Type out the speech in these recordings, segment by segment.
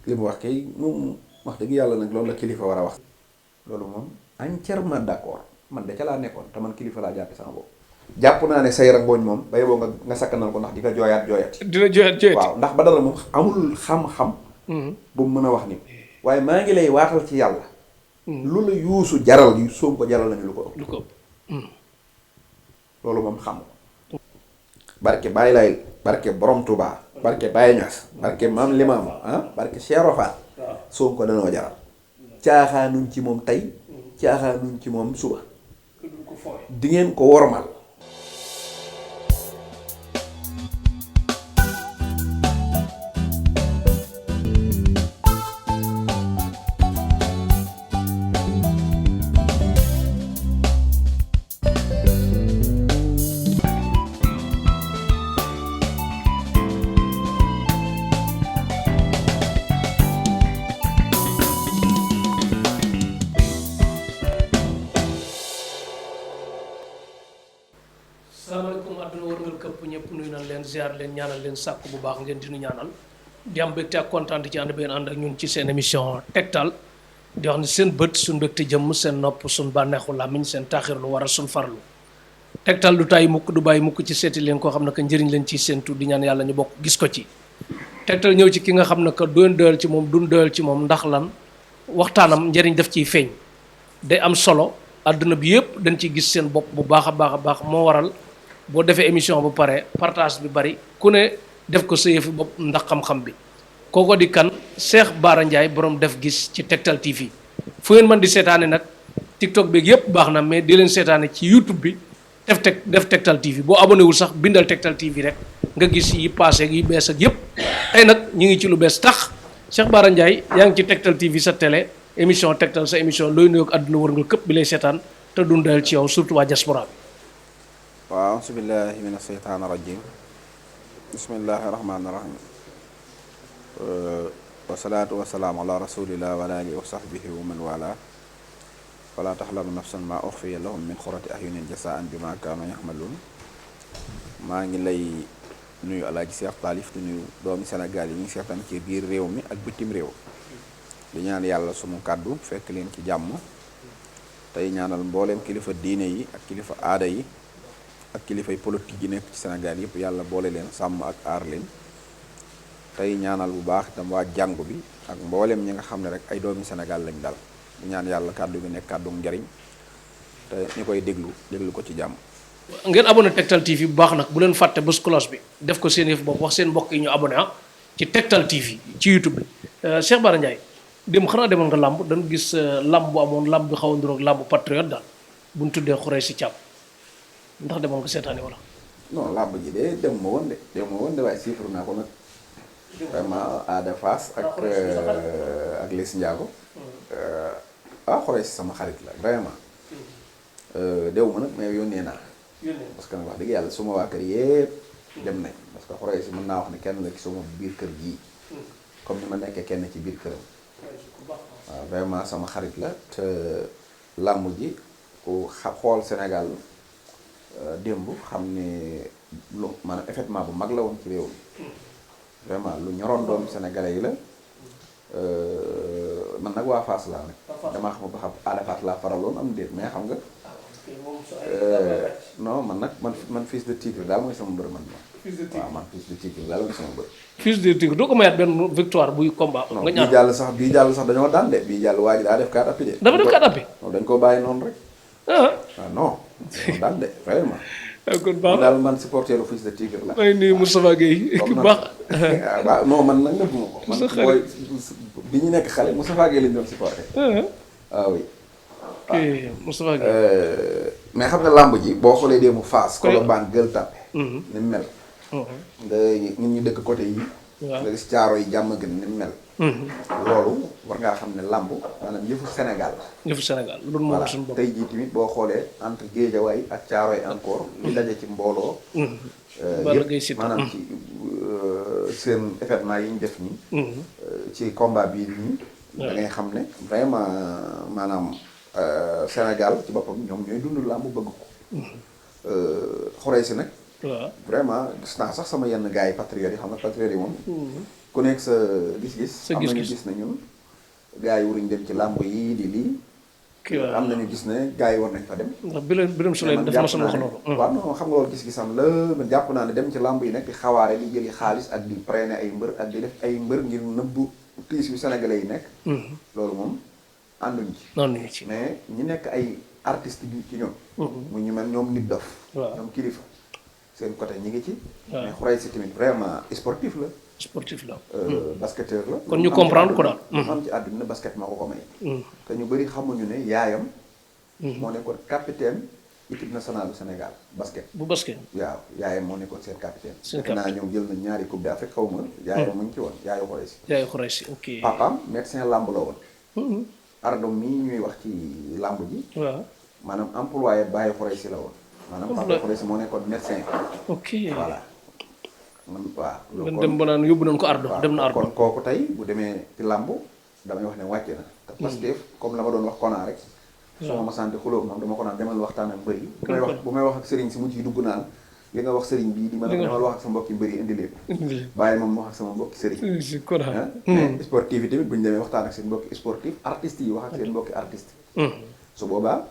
li mu wax kay moom wax dëgg yàlla nag loolu la kilifa war a wax. loolu moom entièrement d'accord man de ca laa nekkoon te man kilifa laa jàppe sama bopp. jàpp naa ne say rangooñ moom ba yeboo nga sakkanal ko ndax di ko jooyaat. dina jooyaat waaw ndax Badara moom amul xam-xam. bu mu mën a wax ni waaye maa ngi lay waatal ci yàlla. lu la yuusu jaral yu soom ko jaral nañu lu ko ëpp. loolu moom xam ko. barke Baye Lay barke Borom Touba. barke Baye Niass barke Maam Limam barke Cheikh Rafat. soom ko danoo jaral. caaxaanuñ ci moom tey. caaxaanuñ ci moom suba. di ngeen ko wormal. salaamaaleykum àdduna wërngal këpp ñëpp nuyu nañ leen ziar leen ñaanal leen sàkku bu baax ngeen di nu ñaanal di am mbégte ak kontaan ci ànd benn ànd ak ñun ci seen émission tegtal di wax ni seen bët suñ mbégte jëmm seen nopp suñ bànneexu làmmiñ seen taaxir lu war a suñ farlu tegtal du tàyyi mukk du bàyyi mukk ci seeti leen koo xam ne que njëriñ leen ci seentu di ñaan yàlla ñu bokk gis ko ci tegtal ñëw ci ki nga xam ne que doon doyal ci moom duñ doyal ci moom ndax lan waxtaanam njëriñ daf ciy feeñ day am solo àdduna bi yëpp dañ ciy gis seen bopp bu baax a baax moo waral boo defee émission bu pare partage bi bari ku ne def ko sa yëfi bopp ndax xam-xam bi kooko di kan Cheikh Bara Ndiaye borom def gis ci Tektal TV fu ngeen mën di seetaane nag TikTok beeg yëpp baax na mais di leen seetaane ci YouTube bi def Tektal TV boo abonné wul sax bindal Tektal TV rek nga gis yi passé yi bees ak yëpp tey nag ñu ngi ci lu bees tax Cheikh Bara Ndiaye yaa ngi ci Tektal TV sa télé émission Tektal sa émission looy nuyoog àdduna wërngal këpp bi lay seetaan te dundal ci yow surtout waa diaspora bi. waaw auzubillahi mina sheytaani rajim bismillahi rahmaani rahim wasalaatu wasalaamu ala rasulillah wa ala alihi wa sahbihi wa man wala wala taxlamu nafsan ma uxfiya lahum min xurati ahyunin jasaan bi ma kaanu yaxmalun maa ngi lay nuyu alaaji Seex Taalif di nuyu doomi Sénégal yi ñu seetaan ci biir réew mi ak bitim réew di ñaan yàlla sunu kàddu fekk leen ci jàmm tey ñaanal mbooleem kilifa diine yi ak kilifa aada yi ak kilifay politique yi nekk ci Sénégal yëpp yàlla boole leen sàmm ak aar leen tey ñaanal bu baax itam waa jàngu bi ak mbooleem ñi nga xam ne rek ay doomi Sénégal lañ dal di ñaan yàlla kàddu gi nekk kàddu njariñ te ñu koy déglu ko ci jàmm. ngeen abonné Tektal TV bu baax nag bu leen fàtte bës cloche bi def ko seen yëf bopp wax seen mbokk yi ñu abonné ci Tektal TV ci YouTube bi Cheikh Bara Ndiaye dem xanaa demoon nga làmb dañu gis làmb bu amoon làmb bi xaw a nduroog làmb patriote daal bu ñu tuddee Khoureychi Thiam ndax demoon nga seetaani wala. non làmb ji de dem ma woon de waaye siifar naa ko nag vraiment Ada Fass ak Les Ndiago Khoureychi sama xarit la vraiment dew ma nag mais yónnee naa parce que nag wax dëgg yàlla suma waa kër yëpp dem nañ parce que Khoureychi mën naa wax ne kenn la ci suma biir kër gii comme ni ma nekkee kenn ci biir këram waaw vraiment sama xarit la te làmb ji ku xool Sénégal démb xam ne lu maanaam événement bu mag la woon ci réew mi vraiment lu ñoroon doomu sénégalais yi la man nag waa Fass laa nag damaa xam ba xam Ada Fass laa faraloon am déet mais xam nga non man fils de tigre daal mooy sama mbër man waaw man fils de tigre daal mooy sama mbër fils de tigre doo ko mayaat benn victoire buy combat nga ñaan bii jàll sax dañoo daan de bii jàll waa ji daa def 4 appuis de dafa def 4 appuis dañ ko bàyyi noonu rek non dañoo daan de vraiment kon baax daal man supporter lu fils de tigre la may nuyu Moustapha Gueye ku baax waaw non man nag nëbbuma ko man booy bi ñu nekk xale Moustapha Gueye lañ doon supporter waaw oui Moustapha Gueye mais xam nga làmb ji boo xoolee dee mu Fass Colobane Gueule Tapée ni mu mel nga ñun ñu dëkk côté yi nga gis caaro yi jàmm gën ni mu mel loolu war ngaa xam ne làmb maanaam yëfu Sénégal yëfu Sénégal loolu moom suñu bopp tey jii tamit boo xoolee entre Guédiawaye ak caaro yi encore li daje ci mbooloo yëpp maanaam ci seen événement yi ñu def nii ci combat bii nii da ngay xam ne vraiment maanaam Sénégal ci boppam ñoom ñooy dund làmb bëgg ko Khoureychi nag vraiment gis naa sax sama yenn gars yi patriotes yi xam nga patriotes yi moom ku nekk sa gis-gis. sa am nañu gis-gis gis ne ñun gars yi waruñ dem ci làmb yi di lii. kii waaw am nañu gis ne gars yi war nañ fa dem. ndax Birame Souleye dafa ma sama wax loolu. waaw non xam nga loolu gis-gisam la man jàpp naa ne dem ci làmb yi nekk di xawaare di jëli xaalis ak di prene ay mbër ak di def ay mbër ngir nëbbu tiis yu sénégalais yi nekk. loolu moom ànduñ ci. noonu ñu ci mais ñi nekk ay artistes yi ci ñoom. mu ñu mel ñoom nit dof. waaw ñoom kilifa seen côté ñi ngi ci. waaw mais Khoureychi si tamit vraiment sportif la. sportif la. basketteur la. kon ñu comprendre ko daal. am ci àdduna basket moo ko ko may. te ñu bëri xamuñu ne yaayam. moo nekkoon capitaine équipe nationale du Sénégal basket. bu basket. waaw yaayam moo nekkoon seen capitaine. seen defe naa ñoom jël na ñaari coupe d'Afrique xaw ma. yaayam mu ngi ci woon yaayu Khoureychi. yaayu Khoureychi ok. papaam médecin làmb la woon. Ardo mii ñuy wax ci làmb ji. waaw maanaam employé bàyyi Khoureychi la woon. maanaam papa Khoureychi moo nekkoon médecin. ok voilà. man waaw. man dem ba naan yóbbu nañu ko Ardo dem na Ardo. kon kooku tey bu demee ci làmb damay wax ne wàcc na. te Pastef comme la ma doon wax Kona rek. su ma sant xuloo moom dama ko naan demal waxtaan ak mbër yi. bu may wax ak sëriñ si mujj yi dugg naan li nga wax sëriñ bii di ma demal wax ak sa mbokki mbër yi indi leen. bàyyi moom wax ak sama mbokki sëriñ. mais sportif yi tamit bu ñu demee waxtaan ak seen mbokki sportif artistes yi wax ak seen mbokki artiste su boobaa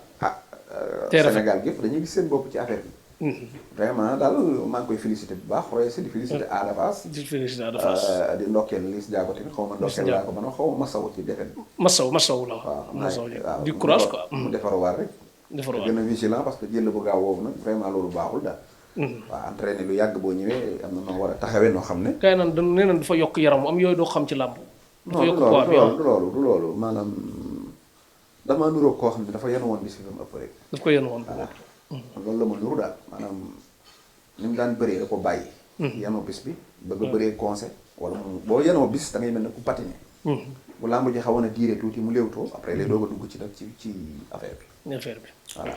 Sénégal gépp dañuy gis seen bopp ci affaire bi. vraiment daal maa ngi koy félicité bu baax Khoureychi di félicité Ada Fass. di félicité Ada Fass. di ndokkeel Liss Ndiago tamit xaw ma ndokkeel laa ko mën a xaw ma masawu ci defet bi. masawu la waaw masawu di courage quoi. mu defaruwaat rek. defaruwaat gën a vigilant parce que jël bu gaaw woowu nag vraiment loolu baaxul daal. waaw entraîné lu yàgg boo ñëwee am na noo war a taxawee noo xam ne. kay naan nee nañ dafa yokk yaram am yooyu doo xam ci làmb. dafa yokk poids bi du loolu maanaam damaa nuróo koo xam ne dafa yenn woon bis bi ëpp rek. daf ko yenn woon. voilà loolu la ma nuru daal maanaam ni mu daan bëree da ko bàyyi. yenoo bis bi bëgg a bëree conseil wala mu boo yenoo bis da ngay mel ne ku patiné. bu làmb ji xawoon a diire tuuti mu léewtoo après lay doog a dugg ci nag ci affaire bi. affaire bi voilà.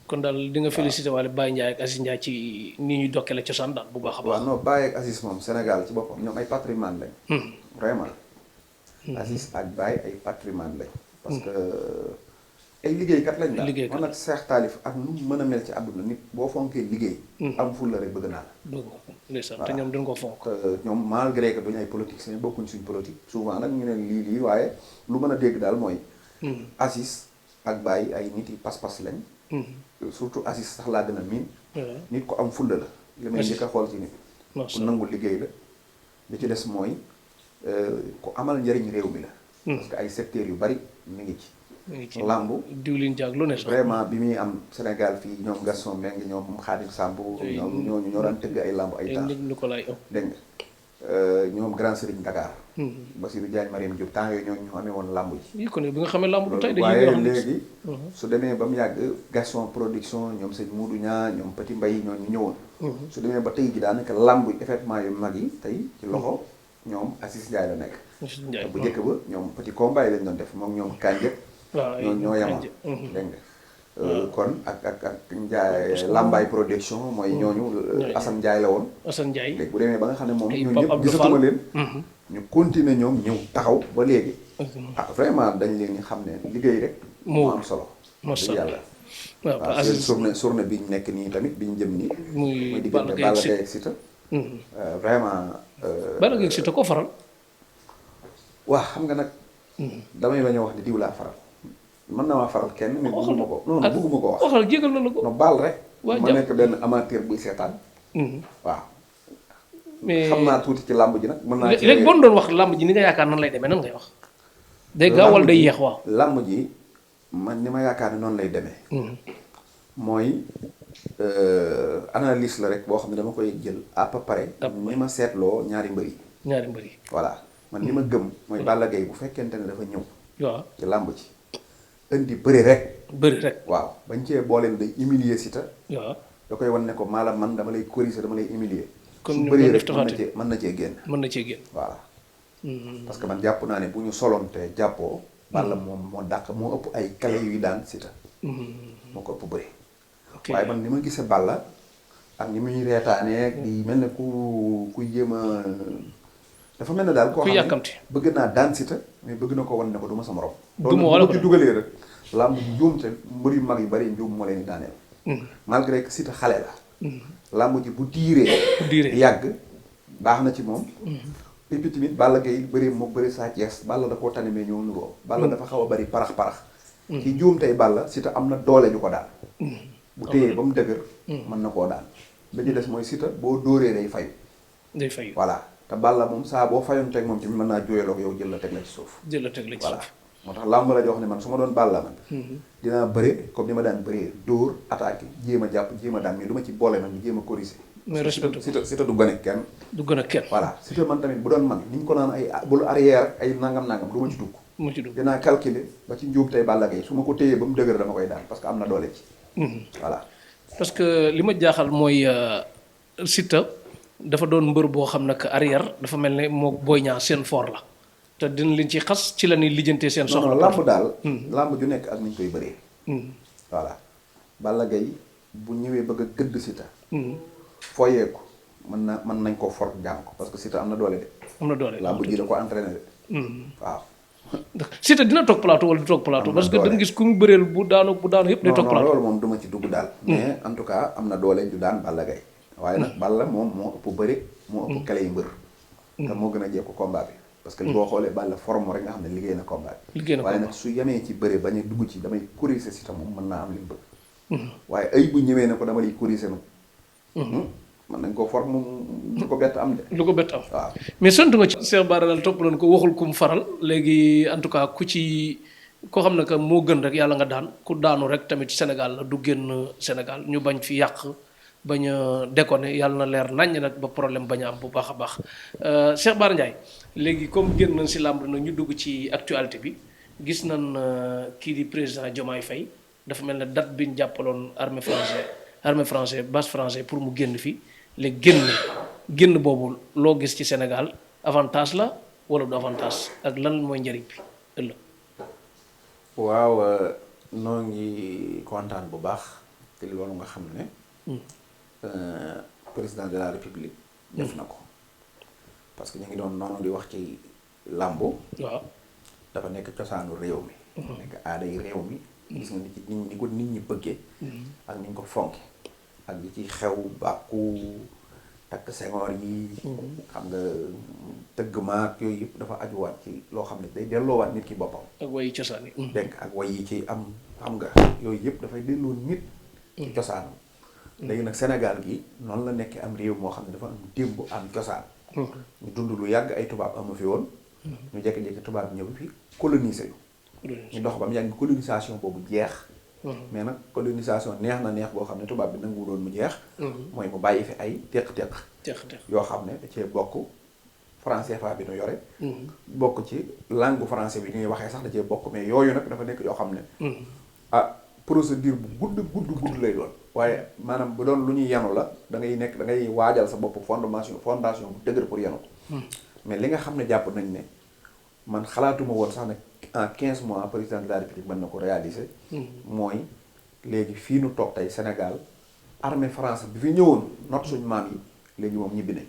kon daal di nga félicité waale Baye Ndiaye ak Aziz Ndiaye ci ni ñuy dokkale cosaan daal bu baax a baax. waaw non Baye ak Aziz moom Sénégal ci boppam ñoom ay patrimoine lañ. vraiment. Aziz ak Baye ay patrimoine lañ. parce que ay liggéeykat lañ daal. liggéeykat man nag Cheikh Talif ak nu mu mën a mel ci àdduna nit boo fonkee liggéey. am fulla rek bëgg naa la. dëgg la ndeysaan te ñoom dañ ko fonk. ñoom malgré que duñu ay politiciens bokkuñ suñ politique souvent nag ñu ne lii waaye lu mën a dégg daal mooy. Aziz ak Baye ay nit yi pas-pas lañ. surtout Aziz sax laa gën a miin. nit ko am fulla la. li may njëkk a xool ci nit. ku nangu liggéey la. li ci des mooy ku amal njëriñ réew mi la. parce que ay secteurs yu bari mi ngi ci. làmb diwlin jaag lu ne sax vraiment bi muy am Sénégal fii ñoom Gaston Mbengue ñoom Khadim Samb ñoom ñoo daan tëgg ay làmb ay temps dégg nga ñoom Grand Serigne Dakar Bassirou Diagne Mariam Diop temps yooyu ñoo amee woon làmb ji kon bi nga xamee làmb du tey waaye léegi su demee ba mu yàgg Gaston production ñoom sëñ Moudou Niang ñoom Petit Mbaye ñoo ñu ñëwoon su demee ba tey ji daanaka làmb effectivement yu mag yi tey ci loxo ñoom Aziz Ndiaye la nekk bu njëkk ba ñoom Petit Combat yi lañ doon def moom ñoom Kandé ñoo yamal dégg nga kon ak Ndiaye Lambaay production mooy ñooñu Assane Ndiaye la woon Assane Ndiaye léegi bu demee ba nga xam ne moom ñooñu ñëpp gisatuma leen ñu continuer ñoom ñëw taxaw ba léegi vraiment dañ leen ni xam ne liggéey rek moo am solo yàlla waaw seen journée bi ñu nekk nii tamit bi ñu jëm nii muy diggante Balla Gaye ak Siteu vraiment Balla Gaye ak Siteu ko faral waaw xam nga nag damay bañ a wax ne diw laa faral mën na maa faral kenn mais bëgguma ko non bëgguma ko wax waxal jégal na la ko no baal rek ma nekk benn amateur buy seetaan waaw mais xam naa tuuti ci làmb ji nag mën naa ci léegi boo doon wax làmb ji ni nga yaakaar nan lay demee nan ngay wax day gaaw wala day yéex waaw làmb ji man ni ma yaakaar ne noonu lay demee mooy analyse la rek boo xam ne dama koy jël à peu près ni ma seetloo ñaari mbër yi voilà man li ma gëm mooy Balla Gaye bu fekkente ne dafa ñëw waaw ci làmb ji indi bëri rek waaw bañ cee booleen day humilier Siteu waaw da koy wan ne ko maanaam man dama lay corriger dama lay humilier comme su bëree rek mën na cee génn voilà parce que man jàpp naa ne bu ñu solonte jàppoo Balla moom moo dàq moo ëpp ay kale yuy daan Siteu moo ko ëpp bëri waaye man ni ma gisee Balla ak ni muy reetaanee di mel ne ku jéem a dafa mel ne daal koo xam ne bëgg naa daan Siteu mais bëgg na ko wan ne ko du ma sa morom loolu bu ci dugalee rek làmb ji njuum te mbër yu mag yu bari njuum moo leen di daaneel malgré que Siteu xale la làmb ji bu diiree yàgg baax na ci moom et puis tamit Balla Gaye bëri moo bëri Sa Thiès Balla da koo tane mais ñoo nuroo Balla dafa xaw a bëri parax ci juum tey Balla Siteu am na doole ju ko daal bu téyee ba mu dëgër mën na koo daan ba ci des mooy Siteu boo dóoree day fayu voilà te Balla moom saa boo fayoon teg moom tamit mën naa jooyaloo ko yow jël la teg la ci suuf voilà moo tax làmb la joo xam ne man su ma doon Balla man dinaa bëre comme ni ma daan bëree dóor attaqué jéem a jàpp jéem a daan mais du ma ci boole nag ñu jéem a corriger mais respecté Siteu du gën a kenn voilà Siteu man tamit bu doon man ni ñu ko naan ay bul arrière ay nangam du ma ci dugg dinaa calculer ba ci njuum tey Balla Gaye su ma ko téyee ba mu dëgër dama koy daan parce que am na doole ci voilà parce que li ma jaaxal mooy Siteu dafa doon mbër boo xam ne que arrière dafa mel ne moo Boy Niang seen fort la te dina leen ci xas ci la ñuy lijjantee seen soxla làmb daal làmb ju nekk ak ni ñu koy bëree voilà Balla Gaye bu ñëwee bëgg a gëdd Siteu fooyee ko mën nañ koo for jàng ko parce que Siteu am na doole de làmb ji da ko entraîné de waaw Siteu dina toog plateau wala du toog plateau parce que da nga gis ku mu bëreel bu daanu yëpp day toog plateau loolu moom duma ci dugg daal mais en tout cas am na doole ju daan Balla Gaye waaye nag Balla moom moo ëpp bëri moo ëpp kale yi mbër te moo gën a jekku combat bi parce que boo xoolee Balla forme rek nga xam ne liggéey na combat bi waaye nag su yemee ci bëri bañ a dugg ci damay corriger Siteu moom mën naa am li mu bëgg waaye ay bu ñëwee ne ko dama lay corriger nag man nañ ko forme lu ko bett am waaw mais sant nga ci Cheikh Bara daal topp nañ ko waxul ku mu faral léegi en tout cas ku ci koo xam ne que moo gën rek yàlla nga daan ku daanu rek tamit Sénégal la du génn Sénégal ñu bañ fi yàq bañ a déconner yàlla na leer naññ nag ba problème bañ a am bu baax a baax Cheikh Bara Ndiaye léegi comme génn nañ si làmb nag ñu dugg ci actualité bi gis nañ kii di président Diomaye Faye dafa mel ne date bi ñu jàppaloon armée français base français pour mu génn fii léegi génn boobu loo gis ci Sénégal avantage la wala du avantage ak lan mooy njëriñ bi ëllëg. waaw noo ngi kontaan bu baax te loolu nga xam ne président de la république def na ko parce que ñu ngi doon noonu di wax ci làmbu waaw dafa nekk cosaanu réew mi nekk aaday réew mi gis nga ni ko nit ñi bëggee ak ni ñu ko fonke ak li ci xew bàkku takk sengoor yi xam nga tëgg maak yooyu yëpp dafa ajuwaat ci loo xam ne day delloowaat nit ki boppam ak way cosaan yi dégg ak way yi ci am xam nga yooyu yëpp dafay delloo nit ci cosaanam léegi nag Sénégal gi noonu la nekkee am réew moo xam ne dafa am démb am cosaan ñu dund lu yàgg ay tubaab amu fi woon ñu jékki-jékki tubaab ñëw fi coloniser yu ñu dox ba mu yàgg colonisation boobu jeex mais nag colonisation neex na neex boo xam ne tubaab bi nangu doon mu jeex mooy mu bàyyi fi ay teq-teq yoo xam ne da cee bokk français fa bi nu yore bokk ci langue français bi ñuy waxee sax da cee bokk mais yooyu nag dafa nekk yoo xam ne procédure bu gudd lay doon waaye maanaam bu doon lu ñuy yenu la da ngay waajal sa bopp fondation bu dëgër pour yenu ko mais li nga xam ne jàpp nañ ne man xalaatuma woon sax ne en 15 mois président de la république mën na ko réaliser mooy léegi fii nu toog tey Sénégal armée France bi fi ñëwoon not suñ maam yi léegi moom ñibbi nañ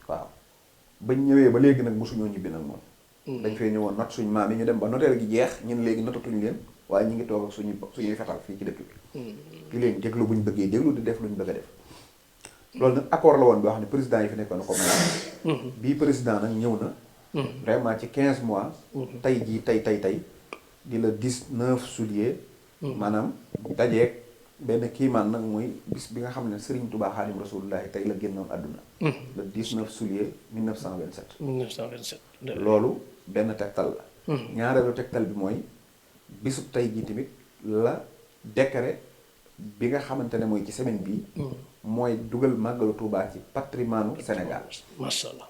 waaw bañ ñëwee ba léegi nag mosuñoo ñibbi nag moom dañ fee ñëwoon not suñ maam yi ñu dem ba noteel gi jeex ñun léegi notatuñ leen waaye ñu ngi toog ak suñuy fetal fii ci dëkk bi di leen déglu bu ñu bëggee déglu di def lu ñu bëgg a def loolu nag accord la woon boo xam ne président yi fi nekkoon na ko may bii président nag ñëw na vraiment ci 15 mois tey jii tey di la 19 juillet maanaam dajeeg benn kiimaan nag mooy bis bi nga xam ne Serigne Touba Xaadim Rasulullahi tey la génnoon àdduna le 19 juillet 1927 loolu benn tegtal la ñaareelu tegtal bi mooy bisub tey jii tamit la décret bi nga xamante ne mooy ci semaine bii mooy dugal màggalu Touba ci patrimoine Sénégal masha Allah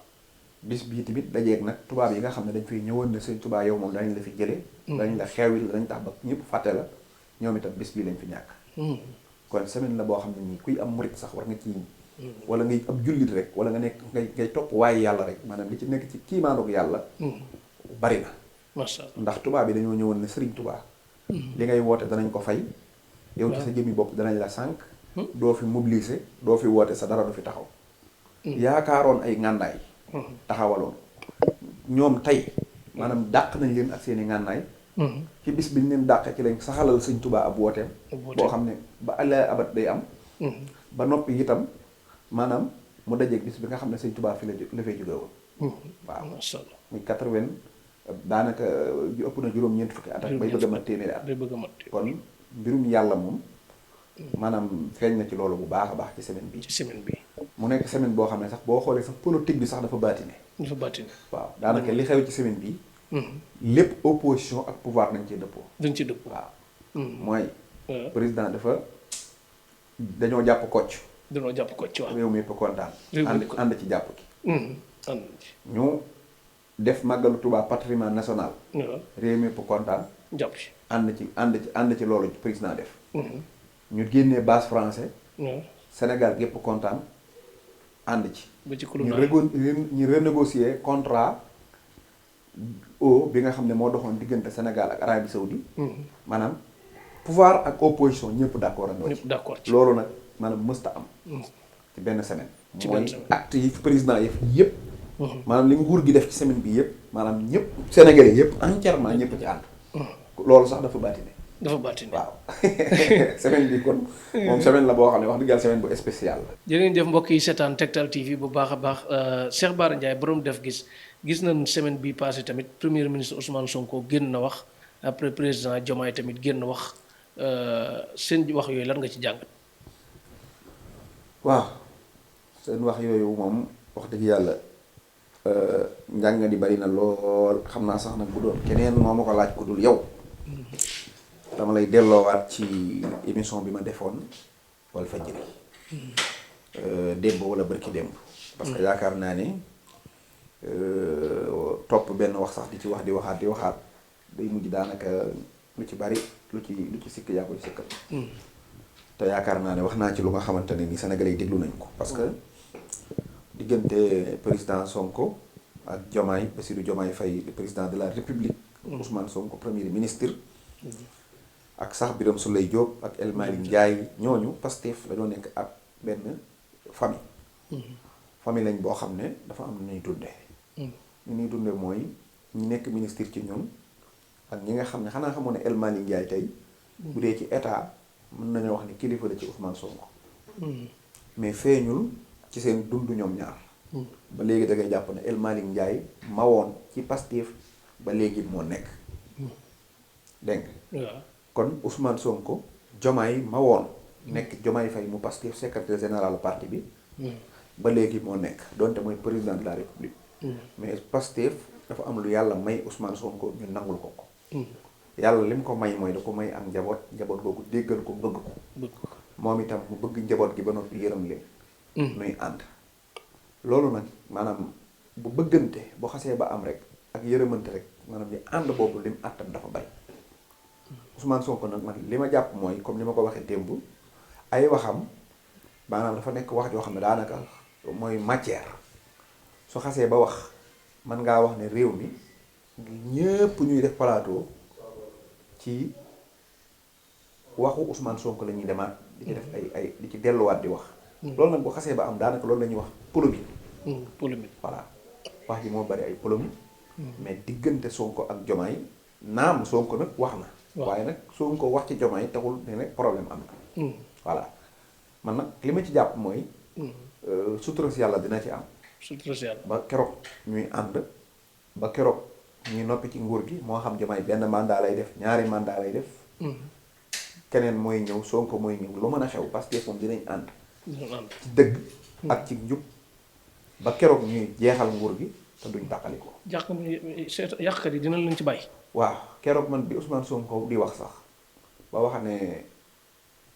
bis bii tamit dajeeg nag tubaab yi nga xam ne dañ fiy ñëwoon ne sëñ Touba yow moom dañ la fi jëlee dañ la xeewil dañ tax ba ñëpp fàtte la ñoom itam bis bii lañ fi ñàkk kon semaine la boo xam ne nii kuy am murit sax war nga ci wala ngay ab jullit rek wala nga nekk ngay topp waaye yàlla rek maanaam li ci nekk ci kiimaanug yàlla bari na ndax tubaab yi dañoo ñëwoon ne sëriñ Touba li ngay woote danañ ko fay yow ci sa jëmmi bopp danañ la sànq doo fi mobiliser doo fi woote sa dara du fi taxaw yaakaaroon ay ngàndaay taxawaloon ñoom tey maanaam dàq nañ leen ak seeni ngànnaay ci bis bi ñu leen dàqee ci lañ saxalal sëñ Touba ab wooteem boo xam ne ba àlla abat day am ba noppi itam maanaam mu dajeeg bis bi nga xam ne sëñ Touba fi la fay jóge woon waaw macha allah muy 80 daanaka ëpp na juróom-ñeent fukki at ak bay bëgg a mat téeméeri at. day bëgg a mat kon mbirum yàlla moom maanaam feeñ na ci loolu bu baax a baax ci semaine bi ci semaine bi. mu nekk semaine boo xam ne sax boo xoolee sax politique bi sax dafa baatine. dafa bàttine. waaw daanaka li xew ci semaine bi lépp opposition ak pouvoir nañ cee dëppoo. dañ ci dëpp. waaw mooy président dafa dañoo jàpp kocc dañoo jàpp ko ci wax. réew mi yëpp kontaan Réew mi ànd yëpp ànd ci jàpp ki ànd ci. ñu def màggalu Tuubaa patrimoine national waaw réew mi yëpp kontaan jàpp ci. ànd ci loolu président def ñu génnee base français waaw Sénégal gépp kontaan ànd ci ba ci ñu kuréel ñu renégocier contrat eau bi nga xam ne moo doxoon diggante Sénégal ak Arabie Saoudi maanaam pouvoir ak opposition ñëpp d'accord andoo ci ñëpp d'accord ci. loolu nag maanaam mësta am ci benn semaine Ci mooy benn semaine. acte yi fi président yi yëpp maanaam li nguur gi def ci semaine bi yëpp maanaam ñëpp Sénégalais yëpp entièrement ñëpp ci ànd loolu sax dafa baatine dafa bàttine. waaw semaine bi kon moom semaine la boo xam ne wax dëgg yàlla semaine bu spécial la jërë ngeen jëf mbokk yi seetaan Tektal TV bu baax a baax Cheikh Bara Ndiaye borom def gis nañ semaine bi passé tamit premier ministre Ousmane Sonko génn na wax après président Diomaye tamit génn wax seen wax yooyu lan nga ci jàngat. waaw seen wax yooyu moom wax dëgg yàlla njàngat yi bari na lool xam naa sax nag bu doon keneen moo ma ko laaj ku dul yow dama lay delloowaat ci émission bi ma defoon Walfadjri démb wala bërki démb parce que yaakaar naa ne topp benn wax sax di ci wax di waxaat day mujj daanaka lu ci bari lu ci sikk yaa koy sikkal te yaakaar naa ne wax naa ci lu nga xamante ne ni Sénégalais yi déglu nañ ko parce que diggante président Sonko ak Diomaye Bassirou Diomaye Faye le président de la République Ousmane Sonko premier ministre ak sax Birame Souleye Diop ak El Malick Ndiaye ñooñu Pastef dañoo nekk ab benn famille lañ boo xam ne dafa am nu ñuy dundee ñu ñuy dundee mooy ñi nekk ministre ci ñun ak ñi nga xam ne xanaa xamoon ne El Malick Ndiaye tey bu dee ci état mën nañoo wax ni kilifa la ci Ousmane Sonko mais feeñul ci seen dund ñoom ñaar ba léegi da ngay jàpp ne El Malick Ndiaye mawoon ci Pastef ba léegi moo nekk dégg nga waaw kon Ousmane Sonko Diomaye mawoon nekk Diomaye Faye mu Pastef secrétaire général parti bi ba léegi moo nekk donte mooy président de la République mais Pastef dafa am lu yàlla may Ousmane Sonko ñu nangul ko yàlla li mu ko may mooy da ko may ak njaboot googu déggal ko bëgg ko moom itam mu bëgg njaboot gi ba noppi yërëm leen nuy ànd loolu nag maanaam bu bëggante bu xasee ba am rek ak yërëmante rek maanaam li ànd boobu lim àttan dafa bari Ousmane Sonko nag man li ma jàpp mooy comme li ma ko waxee démb ay waxam maanaam dafa nekk wax joo xam ne daanaka mooy matière su xasee ba wax man ngaa wax ne réew mi ñëpp ñuy def plateau ci waxu Ousmane Sonko la ñuy demaat di ci def ay di ci delluwaat di wax loolu nag bu xasee ba am daanaka loolu la ñuy wax polémique voilà wax ji moo bari ay polémique mais diggante Sonko ak Diomaye naam Sonko nag wax na waaye nag Sonko wax ci Diomaye taxul ne nag problème am na voilà man nag li ma ci jàpp mooy sutura si yàlla dina ci am sutura si yàlla ba keroog ñuy ànd ba keroog ñuy noppi ci nguur gi moo xam Diomaye benn mandat lay def ñaari mandat lay def keneen mooy ñëw Sonko mooy ñëw lu mën a xew parce que moom dinañ ànd ci dëgg ak ci njub ba keroog ñuy jeexal nguur gi te duñ tàqali ko yàqkat yi dina leen ci bàyyi waaw keroog man bi Ousmane Sonko di wax sax ba wax ne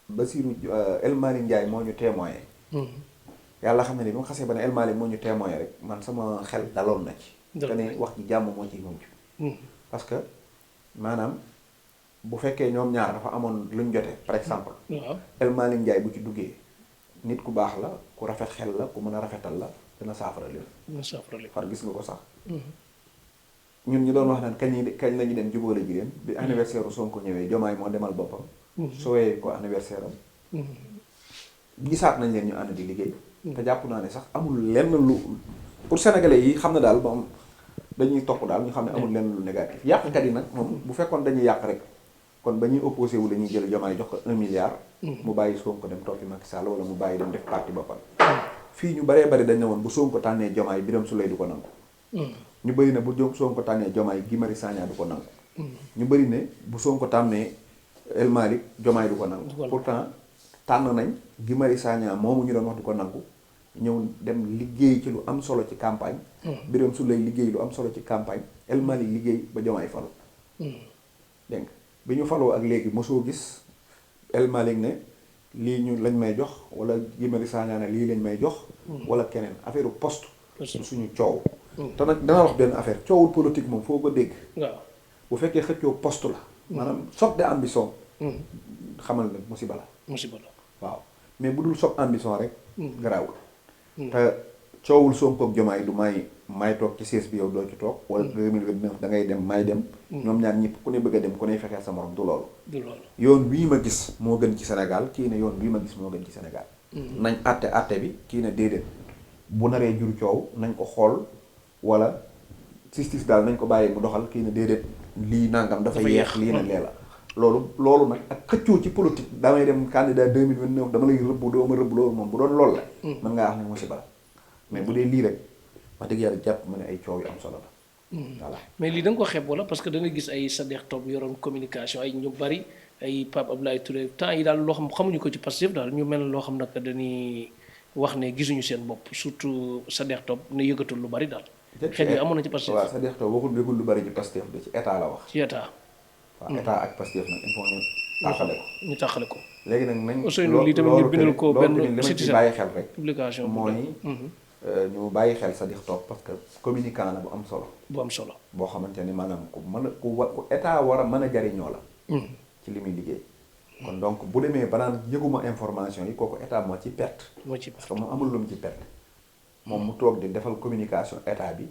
Bassirou El Malick Ndiaye moo ñu témoigné yàlla xam ne ni bi ma xasee ba ne El Malick moo ñu témoigné rek man sama xel daloon na ci te ne wax ji jàmm moo ciy mujj parce que maanaam bu fekkee ñoom ñaar dafa amoon luñ jote par exemple El Malick Ndiaye bu ci duggee nit ku baax la ku rafet xel la ku mën a rafetal la dina saafara leen far gis nga ko sax ñun ñu doon wax naan kañ la ñu dem jubóole jigéen bi anniversaire u Sonko ñëwee Diomaye moo demal boppam sowee ko anniversaire am gisaat nañ leen ñu ànd di liggéey te jàpp naa ne sax amul lenn lu pour sénégalais yi xam ne daal moom dañuy topp daal ñu xam ne amul lenn lu négatif yàqkat yi nag moom bu fekkoon dañuy yàq rek kon ba ñuy opposé wu la ñuy jël Diomaye jox ko 1 milliard mu bàyyi Sonko dem toppi Macky Sall wala mu bàyyi dem def parti boppam fii ñu baree bari dañ ne woon bu Sonko tànnee Diomaye Birame Souleye du ko nangu ñu bëri ne bu Sonko tànnee Diomaye Guy Marius Sagna du ko nangu. ñu bëri ne bu Sonko tànnee El Malick Diomaye du ko nangu. pourtant tànn nañ Guy Marius Sagna moomu ñu doon wax du ko nangu ñëw dem liggéey ci lu am solo ci campagne. Birame Souleye liggéey lu am solo ci campagne El Malick liggéey ba Diomaye falu. dégg nga bi ñu faloo ak léegi mosoo gis El Malick ne lii ñu lañ may jox wala Guy Marius Sagna ne lii lañ may jox. wala keneen affaire poste. suñu coow. te nag dana wax benn affaire coowul politique moom foo ko dégg. waaw bu fekkee xëccoo poste la. maanaam choc de ambition. xamal ne musiba la. musiba la waaw mais bu dul choc ambition rek. garaawul. te coowul Sonko ak Diomaye du may toog ci siège bi yow doo ci toog. wala 2029 da ngay dem may dem. ñoom ñaar ñëpp ku ne bëgg a dem ku ne fexeel sa morom du loolu. yoon bii ma gis moo gën ci Sénégal kii ne yoon bii ma gis moo gën ci Sénégal. nañ àtte bi kii ne déedéet bu naree jur coow nañ ko xool. wala justice daal nañ ko bàyyi mu doxal kii ne déedéet lii nangam dafa yeex lii ne lee la loolu nag ak xëccoo ci politique damay dem candidat 2029 dama lay rëbb doo ma rëbb loolu moom bu doon loolu la mën ngaa wax ne musiba la mais bu dee lii rek wax dëgg yàlla jàpp ma ne ay coow yu am solo la voilà mais lii da nga ko xeeb wala parce que da nga gis ay Sadekh Top yoroon communication ay ñu bari ay Pape Abdoulaye Touré temps yi daal loo xam xamuñu ko ci Pastef daal ñu mel loo xam nag dañuy wax ne gisuñu seen bopp surtout Sadekh Top ne yëgatul lu bari daal xel yi amoon na ci Pastef waaw Sadekh Top waxul déggul lu bari ci Pastef de ci état la wax ci état waaw état ak Pastef nag il faut ñu tàqale ko léegi nag nañ Ousseynou lii tamit ñu bindal ko benn li ma ci bàyyi xel rek publication mooy ñu bàyyi xel Sadekh Top parce que communicant la bu am solo boo xamante ni maanaam ku mën a ku état war a mën a jariñoo la ci li muy liggéey kon donc bu demee ba naan yëguma information yi kooku état moo ci perte parce que moom amul lu mu ci perte moom mu toog di defal communication état bi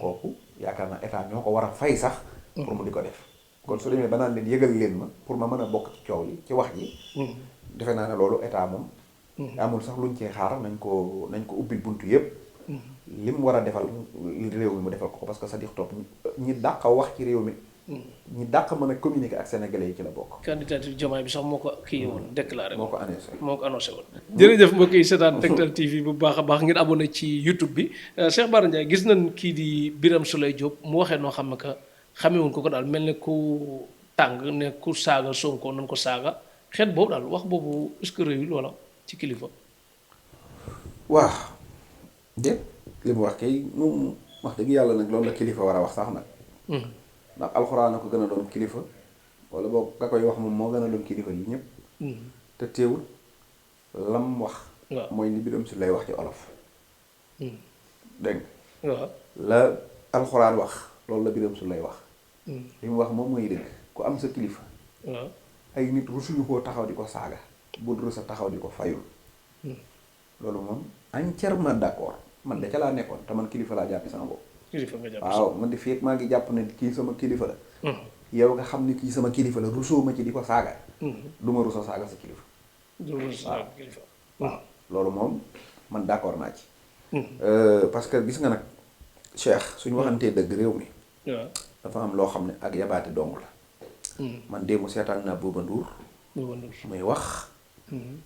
kooku yaakaar naa état ñoo ko war a fay sax pour mu di ko def kon su demee ba naan leen yëgal leen ma pour ma mën a bokk ci coow li ci wax ji defe naa ne loolu état moom amul sax luñ cee xaar nañ ko ubbil buntu yëpp li mu war a defal réew mi mu defal ko parce que Sadekh Top ñi dàq wax ci réew mi ñi dàq mën a communiquer ak sénégalais yi ci la bokk. candidature Diomaye bi sax moo ko kii woon déclaré moo ko annoncé woon. jërëjëf mbokk yi seetaan Tektal TV bu baax a baax ngeen abonné ci YouTube bi Cheikh Bara Ndiaye gis nañ kii di Birame Souleye Diop mu waxee noo xam ne que xamewuñ ko daal mel ne ku tàng ne ku saaga Sonko nañ ko saaga xeet boobu daal wax boobu est-ce que réyul wala ci kilifa. waaw de li mu wax kay moom wax dëgg yàlla nag loolu la kilifa war a wax sax nag. ndax alxuraan a ko gën a doon kilifa wala boog nga koy wax moom moo gën a doon kilifa yi ñëpp. te teewul lam wax. mooy li Birame Souleye wax ci olof. dégg nga. la alxuraan wax loolu la Birame Souleye wax. li mu wax moom mooy dëgg ku am sa kilifa. ay nit rusuñu koo taxaw di ko saaga. bu dul sa taxaw di ko fayul. loolu moom entièrement d'accord man de ca laa nekkoon te man kilifa laa jàppi sama bopp. waaw man de fii maa ngi jàpp ne kii sama kilifa la. yow nga xam ne kii sama kilifa la rusoo ma ci di ko saaga. du ma rusoo saaga sa kilifa. waaw loolu moom man d'accord naa ci. parce que gis nga nag Cheikh suñu waxantee dëgg réew mi. dafa am loo xam ne ak yabaate dong la. man démb seetaan naa Bouba Ndour. muy wax.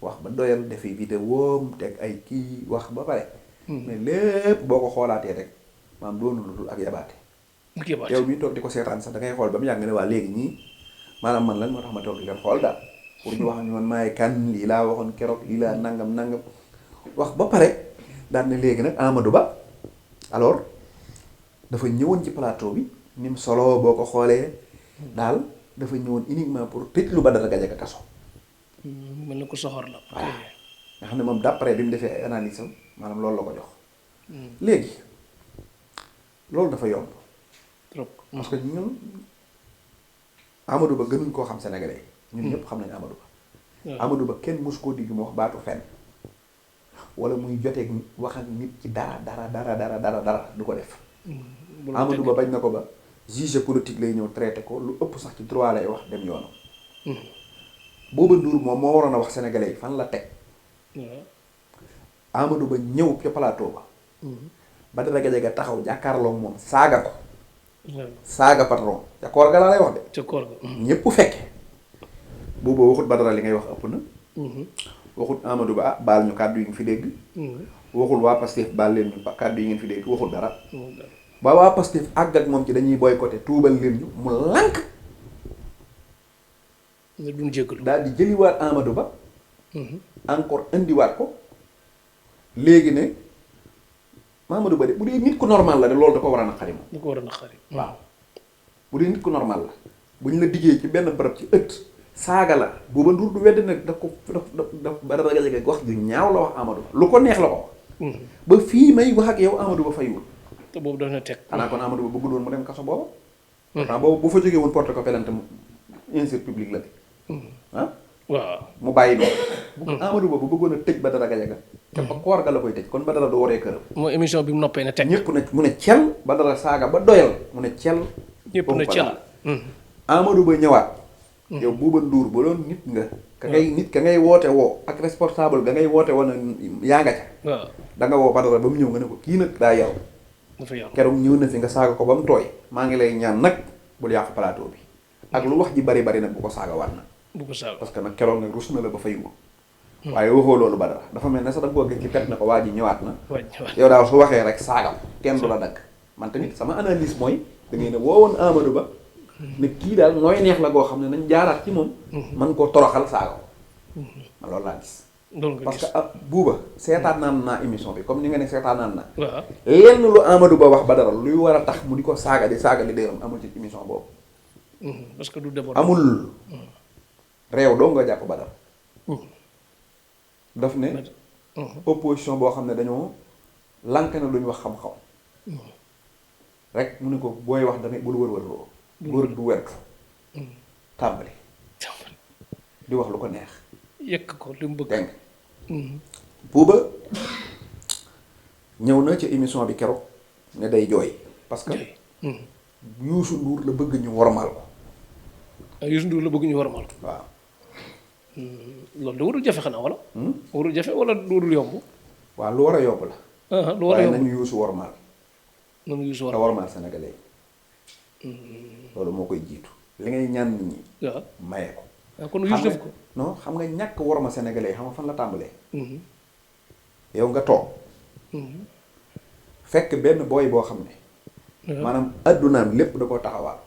wax ba doyal defi vidéo teg ay kii wax ba pare. mais lépp boo ko xoolaatee rek. maanaam doonu lu dul ak yabaate yow mii toog di ko seetaan sax da ngay xool ba mu yàgg ne waa léegi ñii maanaam man lan moo tax ma toog di leen xool daal pour ñu wax ñu man maay kan lii laa waxoon keroog lii laa nangam wax ba pare daan ne léegi nag Amadou Ba alors dafa ñëwoon ci plateau bi ni mu solo boo ko xoolee daal dafa ñëwoon uniquement pour tëj lu Badara Gadiaga kaso mel na ko soxor la waaw nga xam ne moom d'après bi mu defee ay analyse am maanaam loolu la ko jox léegi loolu dafa yomb trop parce que ñun Amadou Ba gënuñ koo xam sénégalais ñun ñëpp xam nañu Amadou Ba Amadou Ba kenn mosu koo digg mu wax baatu fenn wala muy joteeg wax ak nit ci dara du ko def Amadou Ba bañ na ko ba juge politique lay ñëw traité ko lu ëpp sax ci droit lay wax dem yoonam Bouba Ndour moom moo waroon a wax sénégalais yi fan la teg Amadou Ba ñëw ca plateau ba Badara Gadiaga taxaw jàkkaarloo moom saaga ko saaga patron ca koor ga laa lay wax de ca koor ga ñépp fekke booba waxut Badara li ngay wax ëpp na waxut Amadou Ba baal ñu kàddu yi nga fi dégg waxul waa Pastef baal leen ñu kàddu yi ngeen fi dégg waxul dara ba waa Pastef àgg ak moom ci dañuy boycotté tuubal leen ñu mu lànk ne duñ jéggalu daal di jëliwaat Amadou Ba encore indiwaat ko léegi ne Amadou Ba de bu dee nit ku normal la de loolu da ko war a naqari moom. du ko war a naqari. waaw bu dee nit ku normal la bu ñu la diggee ci benn barab ci ëtt saaga la booba Ndour du wedd nag daf ko daf ba ragal wax ju ñaaw la wax Amadou Ba lu ko neex la ko wax. ba fii may wax ak yow Amadou Ba faywul. te boobu daf na teg. xanaa kon Amadou Ba bëggul woon mu dem kaso booba. pourtant boobu bu fa jógee woon porte ko pelante injure publique la de. ah. waaw mu bàyyi noonu. bu ko Amadou Ba bu bëggoon a tëj Badara Gadiaga. te ba koor ga la koy tëj kon Badara du waree këram. mooy émission bi mu noppee ne teg. ñëpp ne mu ne cel Badara saaga ba doyal mu ne cel. ñëpp ne cel. Amadou Ba ñëwaat. yow Bouba Ndour ba doon nit nga. ka ngay woote woo ak responsable ga ngay woote woo na yaa nga ca. waaw da nga woo Badara ba mu ñëw nga ne ko kii nag daa yaw. dafa yaw keroog ñëw na fi nga saaga ko ba mu tooy. maa ngi lay ñaan nag bul yàq plateau bi. ak lu wax ji bari bari nag bu ko saaga waat na. bu ko saaga parce que nag keroog nag rus na la ba faywul. waaye waxoo loolu Badara dafa mel ne sax da nga koo gis ci pet na ko waa ji ñëwaat na. yow daal su waxee rek saagam kenn du la dagg. man tamit sama analyse mooy da ngay ne woowoon Amadou Ba. ne kii daal nooy neex la goo xam ne nañ jaaraat ci moom. man koo toroxal saaga ko. man loolu laa gis. parce que buuba seetaan naa émission bi comme ni nga ne seetaan naa. waaw lenn lu Amadou Ba wax Badara luy war a tax mu di ko saaga di saaga li déeram amul ci émission boobu. parce que du déborder. amul. réew doo nga jàpp Badara. daf ne. opposition boo xam ne dañoo lànk na lu ñu wax xam-xam. rek mu ne ko booy wax da ngay bul wër-wër loo. góor du wert. tàmbali. di wax lu ko neex. yëkk ko li mu bëgg. dégg nga. buuba ñëw na ci émission bi keroog ne day jooy. parce que Youssou Ndour la bëgg ñu wormaal ko. Youssou Ndour la bëgg ñu wormaal ko. waaw. loolu da warul jafe xanaa wala. warul jafe wala warul yomb. waaw lu war a yomb la. lu war a yomb waaye nañu Youssou wormaal. nañu Youssou te wormaal sénégalais loolu moo koy jiitu. li ngay ñaan nit ñi. waaw maye ko. kon Youssou def ko. non xam nga ñàkk worma sénégalais xam nga fan la tàmbalee. yow nga toog. fekk benn booy boo xam ne. maanaam addunaam lépp da koo taxawaal.